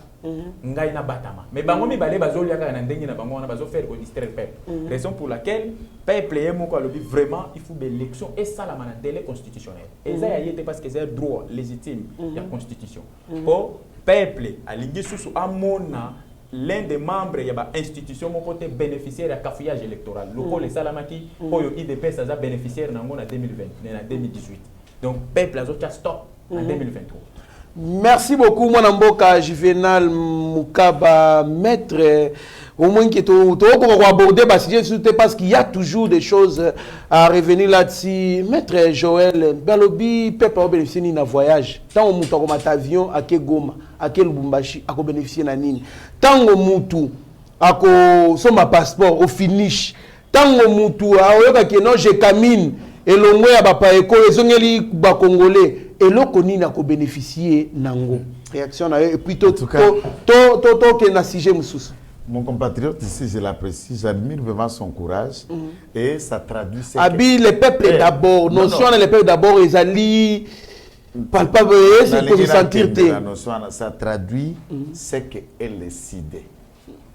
Speaker 5: Ngai na batama mais bango mi balé bazoli aka na ndenge na bango na bazo faire ko distraire peuple raison pour laquelle peuple yemo ko lobi vraiment il faut des élections et ça la manatele constitutionnelle et ça y était parce que c'est un droit légitime la constitution pour peuple alingi susu amona l'un des membres ya ba institution mon côté bénéficiaire à cafouillage électoral loko les salamaki oyo IDPS za bénéficiaire na ngona 2020 na 2018 donc peuple azo stop en 2023.
Speaker 3: Merci beaucoup, mon amboka Juvenal Moukaba, maître. Au moins qui est aborder parce qu'il y a toujours des choses à revenir là-dessus. Maître Joël, Balobi, peuple a bénéficié d'un voyage. Tant on monte en avion à Kegoma, à Lubumbashi, à bénéficier d'un nini. Tant on monte à son passeport au finish. Tant on monte à non j'ai camine et le moins à bapa eko les ongeli ba congolais. Et là, on a bénéficié nango. Réaction et puis tout que na sujet moussous.
Speaker 4: Mon compatriote ici, je l'apprécie, j'admire vraiment son courage et ça traduit.
Speaker 3: Abi le peuple d'abord, notion le peuple d'abord, ils allaient palpable, c'est pour se sentir.
Speaker 4: Ça traduit ce qu'elle décide.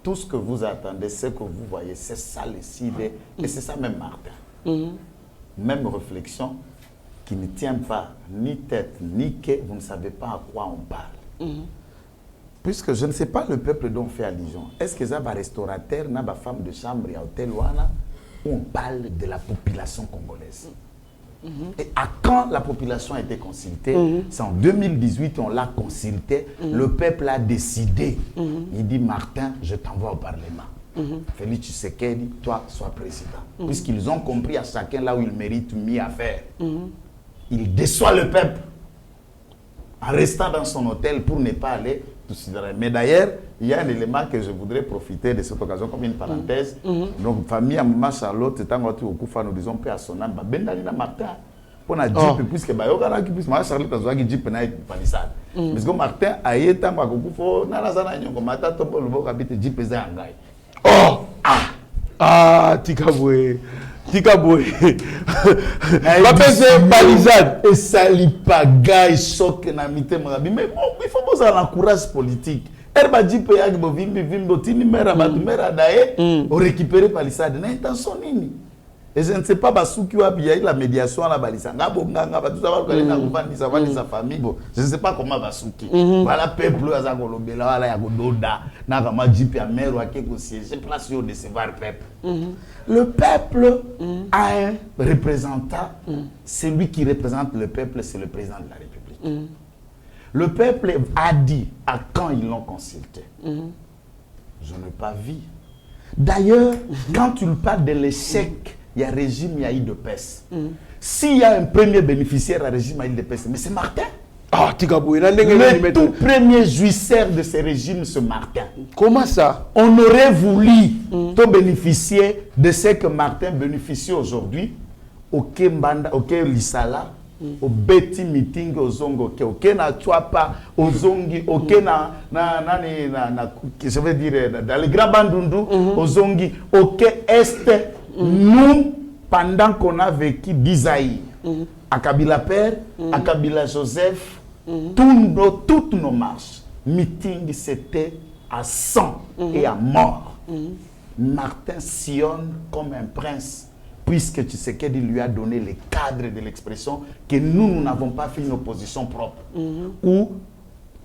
Speaker 4: Tout ce que vous attendez, ce que vous voyez, c'est ça décide et c'est ça même Martin. Même réflexion. Qui ne tient pas ni tête, ni quai, vous ne savez pas à quoi on parle. Puisque je ne sais pas le peuple dont on fait allusion. Est-ce que ça va restaurateur, n'a pas femme de chambre et hôtel où on parle de la population congolaise. Et à quand la population a été consultée? C'est en 2018, on l'a consulté. Le peuple a décidé. Il dit, Martin, je t'envoie au Parlement. Félix Tshisekedi, toi, sois président. Puisqu'ils ont compris à chacun là où il mérite mieux à faire. Il déçoit le peuple en restant dans son hôtel pour ne pas aller tout suite. Mais d'ailleurs, il y a un élément que je voudrais profiter de cette occasion comme une parenthèse. Donc, famille à Maman Charlotte, c'est un autre coup, nous disons, paix à son âme, Bendalina Martin. Pour la Jeep, puisque Bayogara qui puisse Maman Charlotte a joué Jeep na palissade. Parce que Martin a été un peu fort, Nalazana Nyongo, Mata Topo, le beau habite Jeep et Zangai.
Speaker 3: Oh! Ah, Tikaboué. Tikaboué. La personne balisade.
Speaker 4: Et ça li pagaille, choc, na mité marabi. Mais bon, il faut poser un courage politique. Herba Jeep et Agbo Vimbo, Tini Mera, Mera Dae, on récupère palissade. N'a intention nini. Et je ne sais pas Basuki ou il y a eu la médiation à la balisa. Sa famille. Je ne sais pas comment Basuki. Voilà peuple à Zagolobé là il y a Gododa. N'a pas Jeep à mer ou à quelque siège. C'est place de décevoir le peuple. Le peuple a un représentant. C'est lui qui représente le peuple, c'est le président de la République. Le peuple a dit à quand ils l'ont consulté. Je n'ai pas vu. D'ailleurs, quand tu parles de l'échec, il y a régime, il y a IDPS. S'il y a un premier bénéficiaire à régime à IDPS, mais c'est Martin.
Speaker 3: Ah,
Speaker 4: le tout premier jouisseur de ce régime, c'est Martin.
Speaker 3: Comment ça?
Speaker 4: On aurait voulu te bénéficier de ce que Martin bénéficie aujourd'hui au Kembanda, au Lisala, au Betty Meeting, au Zongo, au Kena Chouapa, au Zongi, au Kena, je veux dire, dans le Grand Bandundu, au Zongi, au Ke Est. Nous, pendant qu'on a vécu d'Isaïe, à Kabila Père, à Kabila Joseph, toutes nos marches, meeting, c'était à sang et à mort. Martin sillonne comme un prince, puisque tu sais qu'il lui a donné les cadres de l'expression que nous n'avons pas fait une opposition propre. Ou,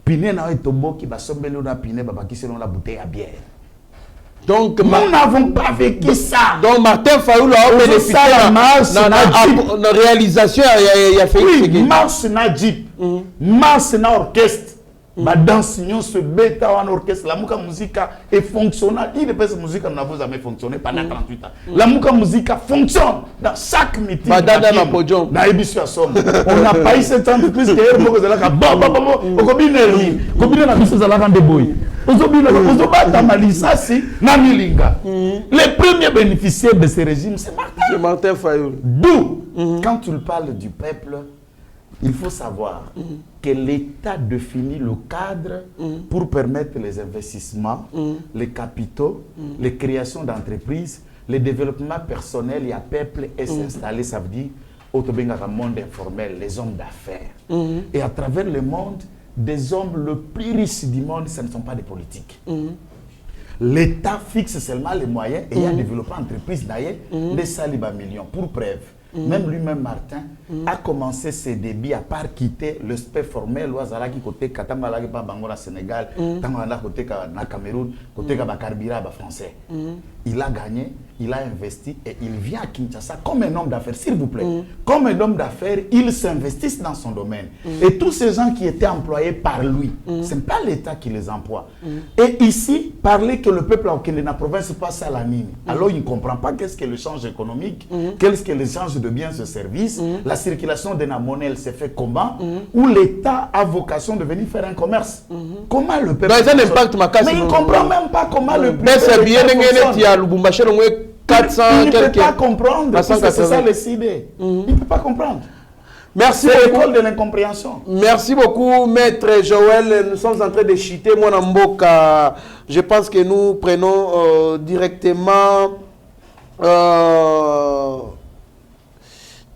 Speaker 4: Piné n'a pas été beau qui va sommer l'eau Piné, qui selon la bouteille à bière.
Speaker 3: Donc,
Speaker 4: nous n'avons pas vécu ça.
Speaker 3: Donc, Martin Fayoulou a bénéficié de la réalisation. Il a fait
Speaker 4: oui, Mars na Jeep, Mars na orchestre. Danse se bêta en orchestre, la musique est fonctionnelle. Il ne musique n'a jamais fonctionné pendant 38 ans. La musique fonctionne dans chaque meeting. On n'a pas eu cette entreprise qui est les premiers bénéficiaires de ce régime, c'est
Speaker 3: Martin Fayoulou.
Speaker 4: D'où, quand tu parles du peuple, il faut savoir que l'État définit le cadre pour permettre les investissements, les capitaux, les créations d'entreprises, le développement personnel et à peuple et s'installer, ça veut dire au monde informel, les hommes d'affaires. Et à travers le monde, des hommes le plus riches du monde, ce ne sont pas des politiques. L'État fixe seulement les moyens et il a développé l'entreprise d'ailleurs des salibas millions. Pour preuve, même lui-même, Martin, a commencé ses débuts à part quitter le spect formel au Azalaki côté Katambalaki par Bangola Sénégal, Tangola côté Cameroun, côté Karbira français. Il a gagné, il a investi et il vient à Kinshasa comme un homme d'affaires, s'il vous plaît. Comme un homme d'affaires, il s'investit dans son domaine. Et tous ces gens qui étaient employés par lui, ce n'est pas l'État qui les emploie. Et ici, parler que le peuple au Kenya, la province passe à la mine. Alors il ne comprend pas qu'est-ce que l'échange économique, qu'est-ce que l'échange de biens et services, la circulation de la monnaie, elle se fait comment, où l'État a vocation de venir faire un commerce. Comment le peuple... Mais il ne comprend même pas comment le peuple...
Speaker 3: 400,
Speaker 4: il ne peut pas comprendre, c'est ça les idées. Il ne peut pas comprendre.
Speaker 3: Merci
Speaker 4: beaucoup de l'incompréhension.
Speaker 3: Merci beaucoup, Maître Joël. Nous sommes en train de chuter mon Mboka. Je pense que nous prenons directement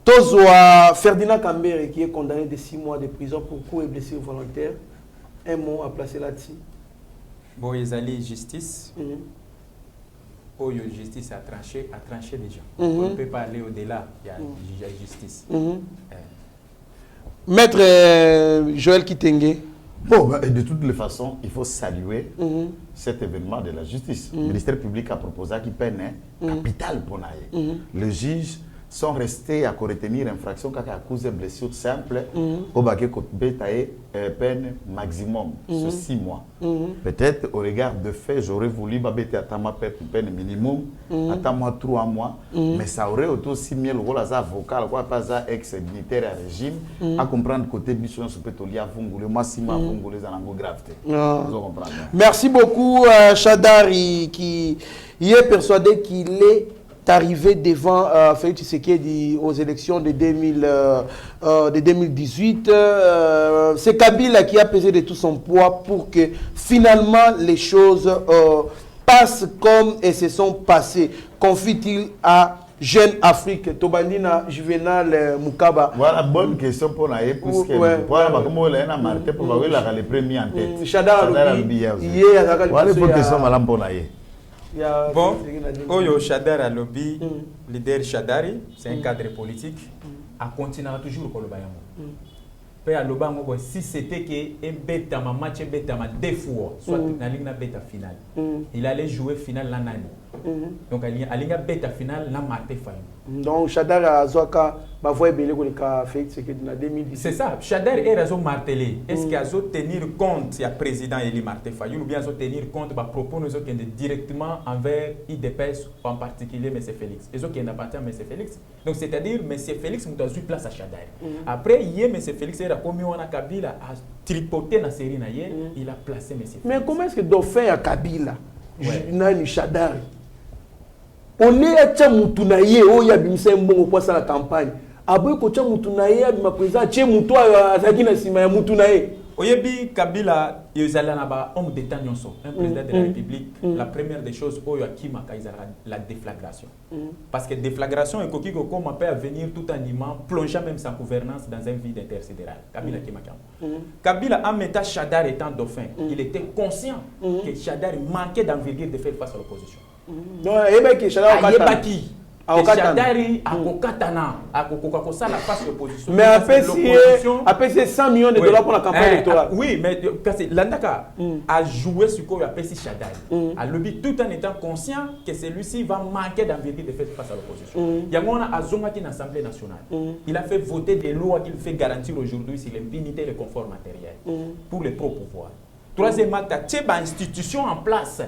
Speaker 3: Tozoa Ferdinand Kambere qui est condamné de 6 mois de prison pour coups et blessures volontaires. Un mot à placer là-dessus.
Speaker 5: Bon, ils allaient justice. La justice a tranché déjà. On ne peut pas aller au-delà. Il y a justice.
Speaker 3: Maître Joël Kitenge.
Speaker 4: Bon, de toutes les façons, il faut saluer cet événement de la justice. Le ministère public a proposé qu'il peine capital pour naïe. Les juges sont restés à retenir infraction qui a causé blessure simple au baquet peine maximum sur 6 mois. Peut-être au regard de fait, j'aurais voulu attendre peine minimum, attendre 3 mois, mais ça aurait aussi mis le rôle à avocat, pas ex-militaire à régime, à comprendre côté mission sur pétrolier, moi 6 mois, les en gravité.
Speaker 3: Merci beaucoup, Chadari, qui est persuadé qu'il est arrivé devant Félix Tshisekedi aux élections de 2018. C'est Kabila qui a pesé de tout son poids pour que finalement les choses passent comme elles se sont passées. Confie-t-il à Jeune Afrique, Tobandina Juvenal Mukaba.
Speaker 4: Voilà, bonne question pour la puisque Martin pour les premiers en tête.
Speaker 3: Chadar
Speaker 4: voilà pour question madame pour la.
Speaker 5: Bon, Oyo Chadar Alobi, leader Chadari, c'est un cadre politique, a continué toujours pour le Bayamo. Si c'était un bêta, un match bêta, 2 fois, soit dans la bêta finale, il allait jouer finale l'année. Donc, il allait bêta finale la Martin Fayoulou.
Speaker 3: Donc, Chadar a Zoaka, ma voix est belle pour le cas fait, c'est que dans 2010.
Speaker 5: C'est ça, Chadar est raison martelé. Est-ce qu'il y a tenir compte, il y a président Eli Martin Fayoulou, ou bien tenir compte, proposer directement envers IDPS, en particulier M. Félix. Et ce qui appartient à M. Félix. Donc, c'est-à-dire, M. Félix nous a eu place à Chadar. Après, hier, M. Félix a commis on a Kabila a tripoté dans la série, il a placé M. Félix.
Speaker 3: Mais comment est-ce que Dauphin a Kabila, Nani Chadar? On est à Tchamoutunaye, oh, il y a un bon poids à la campagne. Après, quand Tchamoutunaye, il y a un président, Tchamoutoua, Azakina Sima, Moutunaye.
Speaker 5: Oyebi Kabila, il y a un homme d'État, un président de la République. La première des choses, il y a la déflagration. Parce que déflagration est quelque chose qu'on peut venir tout animant, plongeant même sa gouvernance dans un vide intersidéral. Kabila Kabila, en mettant Chadar étant dauphin, il était conscient que Chadar manquait d'envergure de faire face à l'opposition.
Speaker 3: Non, il y a qui Chadar
Speaker 5: Shadari akokatana akokoka kosala face opposition.
Speaker 3: Mais après c'est 100 millions de dollars pour la campagne électorale.
Speaker 5: Oui, mais Landaka a joué sur quoi appelle Shadari. A lobby tout en étant conscient que celui-ci va manquer d'envergure de fait face à l'opposition. Yamona a zonga qui l'Assemblée nationale. Il a fait voter des lois qu'il fait garantir aujourd'hui sur l'impunité et le confort matériel pour les pro-pouvoirs. Troisième acte, il y a une institution en place.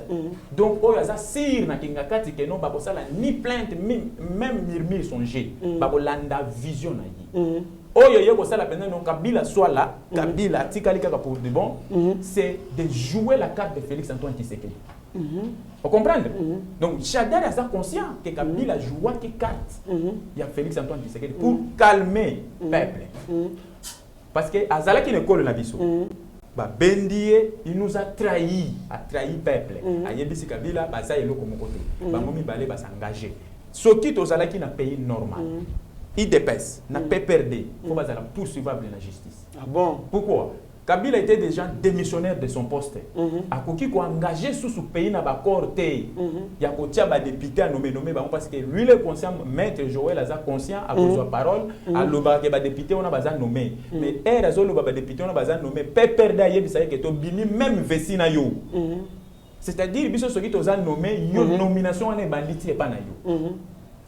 Speaker 5: Donc, il y a sir na kingakati que non bakosala ni plainte même murmure songer. Bakolanda vision na yi. Oyo yo kosala pendant non Kabila soit là, Kabila tikalika pour de bon, c'est de jouer la carte de Félix Antoine Tshisekedi. Vous comprenez? Donc, Shadari est conscient que Kabila joue qui carte. Il y a Félix Antoine Tshisekedi pour calmer le peuple. Parce que Azala qui ne colle la biso. Bendie, il nous a trahi le peuple. Ayebisi Kabila, ça est le comme côté. Bangomi balé va s'engager. Soki tozala qui n'a payé normal. Il dépasse, n'a pas perdu. Il faut bazala poursuivable la justice.
Speaker 3: Ah bon?
Speaker 5: Pourquoi? Kabila était déjà démissionnaire de son poste. A koki ko engagé sous ce pays na ba corté. Ya ko tia ba député à nommer parce que lui le conscient maître Joël Aza conscient à cause de parole à loba ke ba député on a bazan nommé. Mais er azo loba ba député on a bazan nommé pe perda yebisa ke to bini même vesina yo. C'est-à-dire biso soki toza nommé yo nomination on est banditi et pas na yo.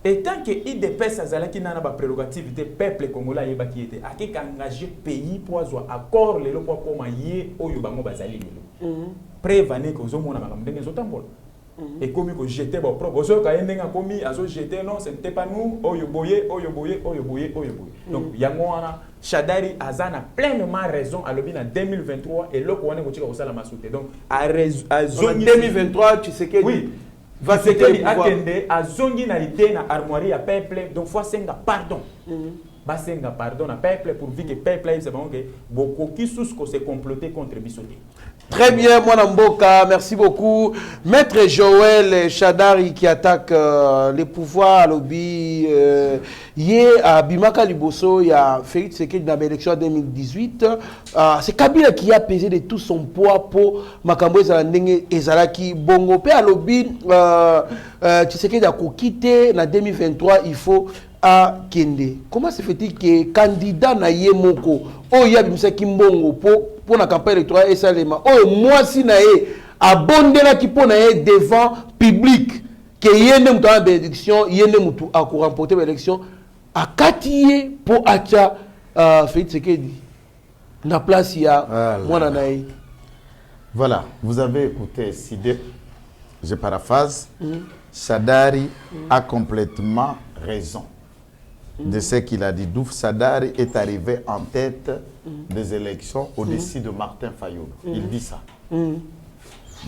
Speaker 5: Et tant que IDPS azala qui n'a pas prérogative de peuple congolais yeba qui était a qui engagé pays pour avoir accord les lois pour mailler au yobango bazali lelo prévaner que zo mona makambo ndenge zo tambola et comme que j'étais bon propre zo ka ndenga komi azo jeter non ce n'était pas nous oyo boye. Donc yango wana Shadari azana pleinement raison à l'obin en 2023 et loko wana ko tika osala masute donc à raison
Speaker 3: 2023 tu sais que
Speaker 5: oui va se attendre à zongi na idée na armoirie à peuple donc faut senga pardon ba senga pardon na peuple pour dire que peuple c'est bon que beaucoup qui sous que c'est comploté contre Bissoté.
Speaker 3: Très bien, Mwana Mboka, merci beaucoup. Maître Joël Shadari qui attaque les pouvoirs à lobby. Hier à Bimaka Liboso, il y a Félix Tshisekedi dans l'élection en 2018. C'est Kabila qui a pesé de tout son poids pour Makambo Ezalandenge Ezalaki Bongo. Pe à lobby, Tshisekedi a quitté en 2023, il faut à Kende. Comment se fait-il que candidat na Yemoko, oh ya bimsa kimbongo pour la campagne électorale et salema, oh moi si na ye abondé la qui pour na ye devant public que yende mutu en bénédiction, yende mutu a remporter l'élection à Katiye pour acha Félix Tshisekedi na place ya mwana na ye.
Speaker 4: Voilà, vous avez écouté Sidé, je paraphrase, Shadari a complètement raison de ce qu'il a dit. Douf Shadari est arrivé en tête des élections au-dessus de Martin Fayoulou. Il dit ça.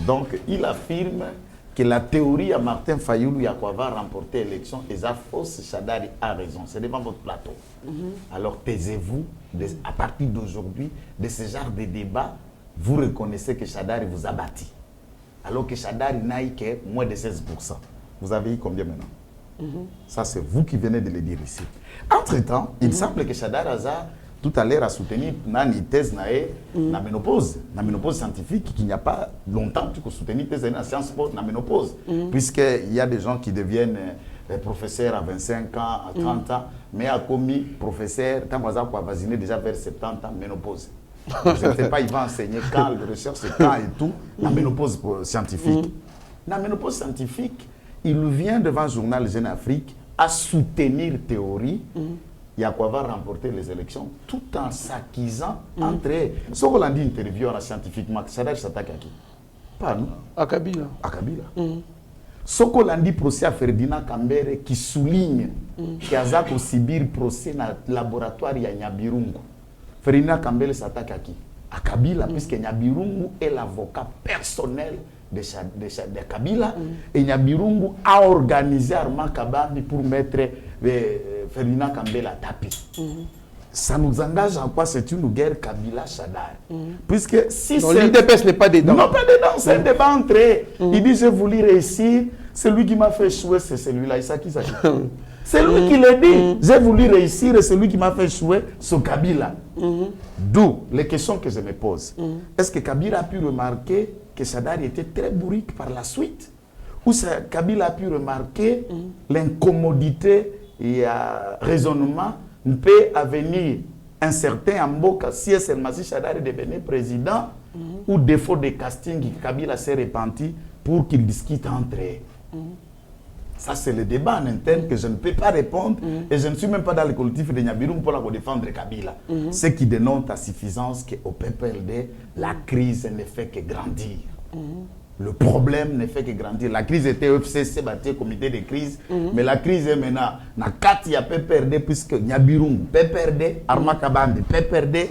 Speaker 4: Donc, il affirme que la théorie à Martin Fayoulou va remporter l'élection et ça fausse. Shadari a raison. C'est devant votre plateau. Alors, taisez-vous. À partir d'aujourd'hui, de ce genre de débat, vous reconnaissez que Shadari vous a bâti. Alors que Shadari n'a eu que moins de 16%. Vous avez eu combien maintenant? Ça, c'est vous qui venez de le dire ici. Entre-temps, il semble que Shadari Aza, tout à l'heure, a soutenu une thèse na ménopause scientifique, qu'il n'y a pas longtemps que soutenu thèse na science pour la ménopause. Puisqu'il y a des gens qui deviennent professeurs à 25 ans, à 30 ans, mais a commis professeur, tant qu'on a vacciné déjà vers 70 ans, ménopause. Je ne sais pas, il va enseigner quand, le recherche quand et tout, la ménopause scientifique. La ménopause scientifique, il vient devant le journal Jeune Afrique à soutenir théorie, il y a quoi va remporter les élections, tout en s'acquisant entre eux. Ce qu'on a dit interview scientifiquement, Shadari s'attaque à qui? Pas nous.
Speaker 3: À Kabila.
Speaker 4: À Kabila. Ce qu'on a dit procès à Ferdinand Kambere qui souligne qu'il y a un Sibir procès dans le laboratoire de Nyabirungu. Ferdinand Kambere s'attaque à qui? À Kabila, puisque Nyabirungu est l'avocat personnel de Kabila et Nyabirungu a organisé Armand Kabambi pour mettre Ferdinand Kambele à tapis. Ça nous engage en quoi? C'est une guerre Kabila-Shadari. Puisque si
Speaker 3: l'IDPS n'est pas dedans.
Speaker 4: Non, pas dedans, c'est un débat entre eux. Il dit j'ai voulu réussir, celui qui m'a fait échouer, c'est celui-là. C'est lui qui le dit. J'ai voulu réussir et celui qui m'a fait échouer, c'est Kabila. D'où les questions que je me pose. Est-ce que Kabila a pu remarquer que Shadari était très bourrique par la suite? où Kabila a pu remarquer l'incommodité et raisonnement peut venir un certain Amboka si Elmasi Shadari devenait président ou défaut de casting que Kabila s'est repenti pour qu'il discute entre eux. Ça, c'est le débat en interne que je ne peux pas répondre et je ne suis même pas dans le collectif de Nyabirum pour défendre Kabila. Ce qui dénote à suffisance qu'au PPLD, la crise ne fait que grandir. Le problème ne fait que grandir. La crise était FCC, comité de crise, mais la crise est maintenant. Na kati ya PPRD puisque Nyabirum, PPRD, Arma Kabande, PPRD,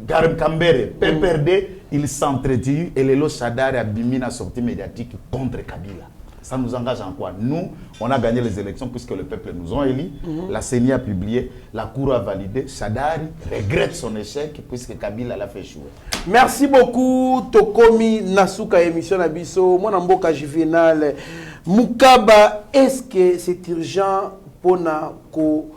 Speaker 4: Garem Kambere, PPRD, ils s'entretuent et les lots Shadari a bimi la sortie médiatique contre Kabila. Ça nous engage en quoi? Nous, on a gagné les élections puisque le peuple nous a élus. La CENI a publié, la Cour a validé. Shadari regrette son échec puisque Kabila l'a fait échouer.
Speaker 3: Merci beaucoup, Tokomi Nasuka, émission Nabiso. Mon amboka juvénal. Mukaba, est-ce que c'est urgent pour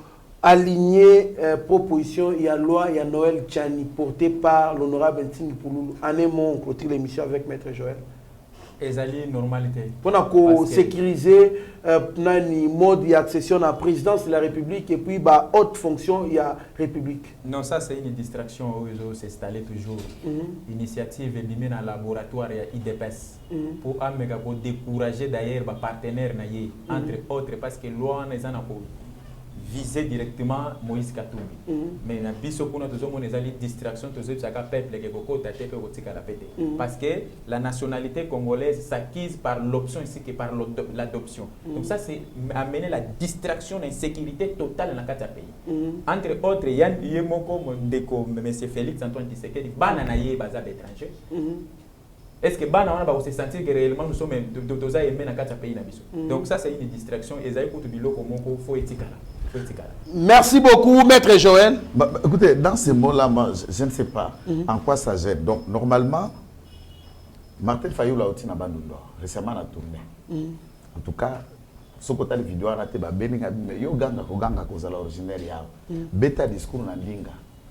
Speaker 3: aligner proposition, il y a loi, il y a Noël Tchani, portée par l'honorable Ntini Pouloulou. En un mot, on clôture l'émission avec Maître Joël.
Speaker 5: Ezali normalité.
Speaker 3: Pour sécuriser le mode d'accession à la présidence de la République et puis bah, haute fonction, il y a République.
Speaker 5: Non, ça c'est une distraction où ils ont s'installé toujours. Initiative est dans le laboratoire IDPS pour décourager d'ailleurs les partenaires entre autres parce que loi n'est pas viser directement Moïse Katumbi. Mais na biso kuna tozomo nezali distraction tozo tsaka peuple ke koko tate pe kotika la pété. Parce que la nationalité congolaise s'acquise par l'option ainsi que par l'adoption. Donc ça c'est amener la distraction d'insécurité totale dans le pays. Entre autres Yann Yemoko Mondeko monsieur Félix Antoine Tshisekedi bana na ye baza étranger. Est-ce que bana wana ba se sentir que réellement nous sommes doza aimé na kata pays na biso. Donc ça c'est une distraction et ça écoute biloko moko faut etikala.
Speaker 3: Merci beaucoup, Maître Joël.
Speaker 4: Écoutez, dans ces mots-là, je ne sais pas en quoi ça gère. Donc, normalement, Martin Fayou l'a aussi récemment a tourné. En tout cas, ce que tu as vidéo, tu as dit que yo ganga ko originaire yao. Beta discours na linga.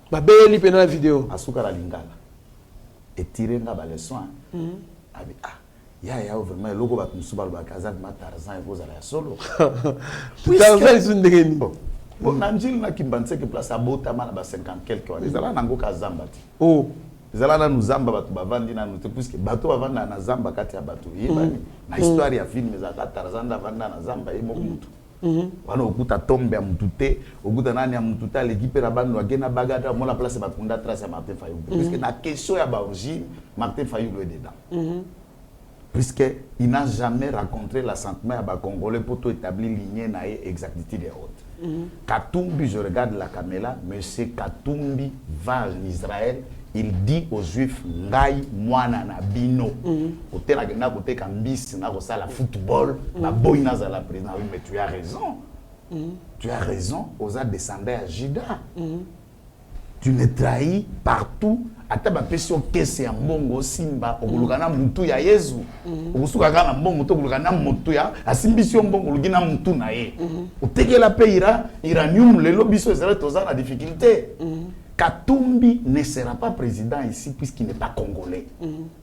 Speaker 3: Ba beli pena la vidéo.
Speaker 4: Asuka la lingala. Et tirer nga ba leçon. Abi ya vraiment le logo va nous suba ba kazad matarzan et vous allez solo.
Speaker 3: Tarzan is ndengeni.
Speaker 4: Bon nanjil na kimbanse que place abota mana ba 50 quelques ans. Les ala nango ka zamba ti.
Speaker 3: Oh.
Speaker 4: Les ala na nous zamba batu bavandi na nous puisque bato bavanda na zamba kati ya batu. Yebani na histoire ya film za Tarzan da vanda na zamba yemo mutu. Wana okuta tombe ya mutute, okuta nani ya mutute à l'équipe na bando agena bagada mo la place bakunda trace ya Martin Fayou. Puisque la question ya ba origine Martin Fayou est dedans. Puisqu'il n'a jamais rencontré l'assentiment à Congolais pour tout établir lignée et exactitude et autres. Katumbi, je regarde la caméra, M. Katumbi va en Israël, il dit aux Juifs, Ngai, Mwana na bino. Côté la gena, côté Kambis, na ça la football, la boina za la présidente. Oui, mais tu as raison. Tu as raison, aux a descendu à Juda. Tu me trahis partout. Ata ba pesio kese ya mbongo simba okulukana mutu ya Yesu okusuka kana mbongo to okulukana mutu ya asimbisio mbongo lugina mutu na ye otekela pe iranium lelo biso ezala toza na difficulté. Katumbi ne sera pas président ici puisqu'il n'est pas congolais.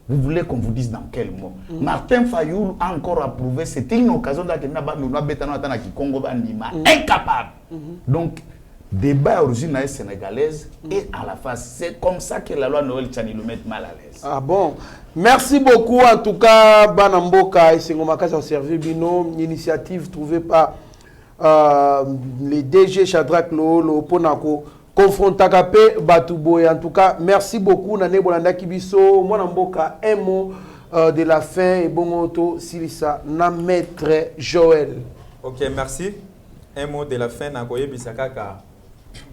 Speaker 4: Vous voulez qu'on vous dise dans quel mot? Martin Fayou a encore approuvé, c'était une occasion d'akena ba nous betana tana ki Congo ba nima incapable. Donc débat origine sénégalaise et à la face. C'est comme ça que la loi Noël Tchani le met mal à l'aise. Ah
Speaker 3: bon? Merci beaucoup en tout cas, Banamboka et Sengomakas a servi Bino, une initiative trouvée par les DG Shadrach Lolo, Ponako, Confrontakapé, Batouboy. En tout cas, merci beaucoup, Nane Bolanda Kibiso, Monamboka, un mot de la fin et bon auto, Silissa, na Maître Joël.
Speaker 5: Ok, merci. Un mot de la fin, Nakoye Bisakaka.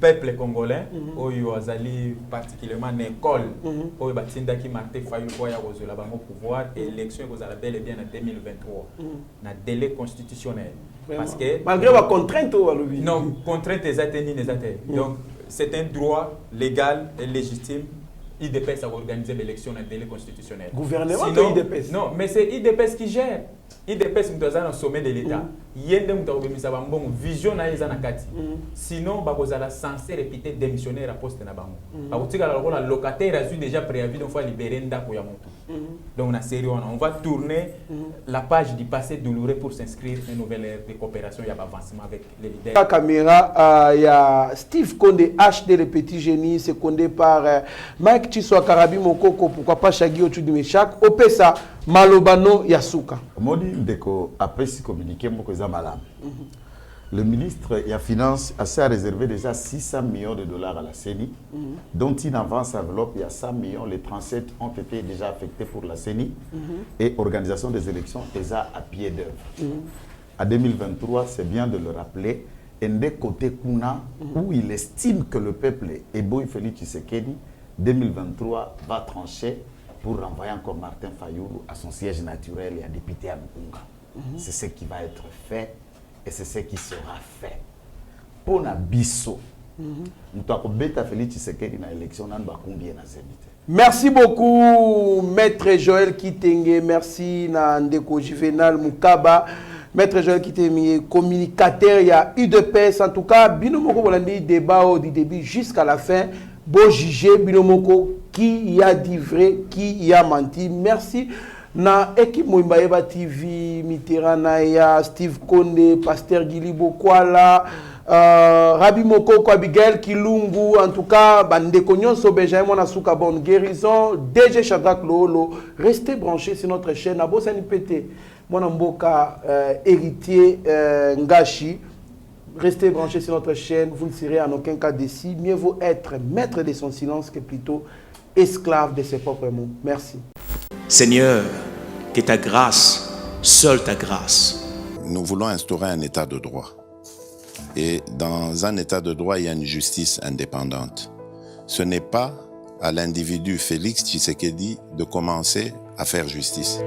Speaker 5: Peuple congolais, oyo azali particulièrement en école, oyo batinda ki Martin Fayou ko ya kozela bango pouvoir et élection ko zala bel et bien en 2023 na délai constitutionnel. Parce que
Speaker 3: malgré la contrainte ou
Speaker 5: non, contrainte des attenues des attenues. Donc c'est un droit légal et légitime. IDPS a organisé l'élection en délai constitutionnel.
Speaker 3: Gouvernement ou IDPS?
Speaker 5: Non, mais c'est IDPS qui gère. IDPS mutu aza na sommet de l'État yende mutu akobimisa bambongo vision na eza na kati sinon bakozala censé répéter démissionnaire à poste na bango bakotikala lokola locataire azwi déjà préavis donc faut libérer ndako ya mutu donc na série on va tourner la page du passé douloureux pour s'inscrire une nouvelle ère de coopération et d'avancement avec les leaders.
Speaker 3: La caméra il y a Steve Condé HD le petit génie secondé par Mike Chiswa Karabi Mokoko pourquoi pas Shagi Otudu Meshak Opesa Malobano Yasuka.
Speaker 4: Modi Ndeko après si communiqué moko za malam. Le ministre des Finances a réservé déjà 600 millions de dollars à la CENI, dont une avance enveloppe, il y a 100 millions, les 37 ont été déjà affectés pour la CENI, et organisation des élections, ESA à pied d'œuvre. À 2023, c'est bien de le rappeler, et des côtés Kuna, où il estime que le peuple est beau, Félix Tshisekedi, 2023 va trancher pour renvoyer encore Martin Fayulu à son siège naturel et à député à Mukunga. C'est ce qui va être fait. Et c'est ce qui sera fait. Pour la biso, nous avons bêta Félix Tshisekedi dans l'élection, nous avons combien na zénité.
Speaker 3: Merci beaucoup, Maître Joël Kitenge. Merci, Ndeko Juvenal Mukaba. Maître Joël Kitenge, communicateur, il y a UDPS. En tout cas, Binomoko Bolandi, débat du début jusqu'à la fin. Beau juger, Binomoko, qui y a dit vrai, qui y a menti. Merci. Na équipe Moimbaeba TV, Mitterana, ya Steve Konde, Pasteur Gilibo Kwala, Rabi Mokoko, Abigail Kilungu, en tout cas, Bandeko Nyonso Benjamin Monasuka, bonne guérison, DG Shadrach Lolo, restez branchés sur notre chaîne, Abo Sanipete, Monamboka, héritier Ngashi, restez branchés sur notre chaîne, vous ne serez en aucun cas déçus, mieux vaut être maître de son silence que plutôt esclave de ses propres mots. Merci.
Speaker 1: Seigneur, que ta grâce, seule ta grâce.
Speaker 2: Nous voulons instaurer un état de droit. Et dans un état de droit, il y a une justice indépendante. Ce n'est pas à l'individu Félix Tshisekedi de commencer à faire justice.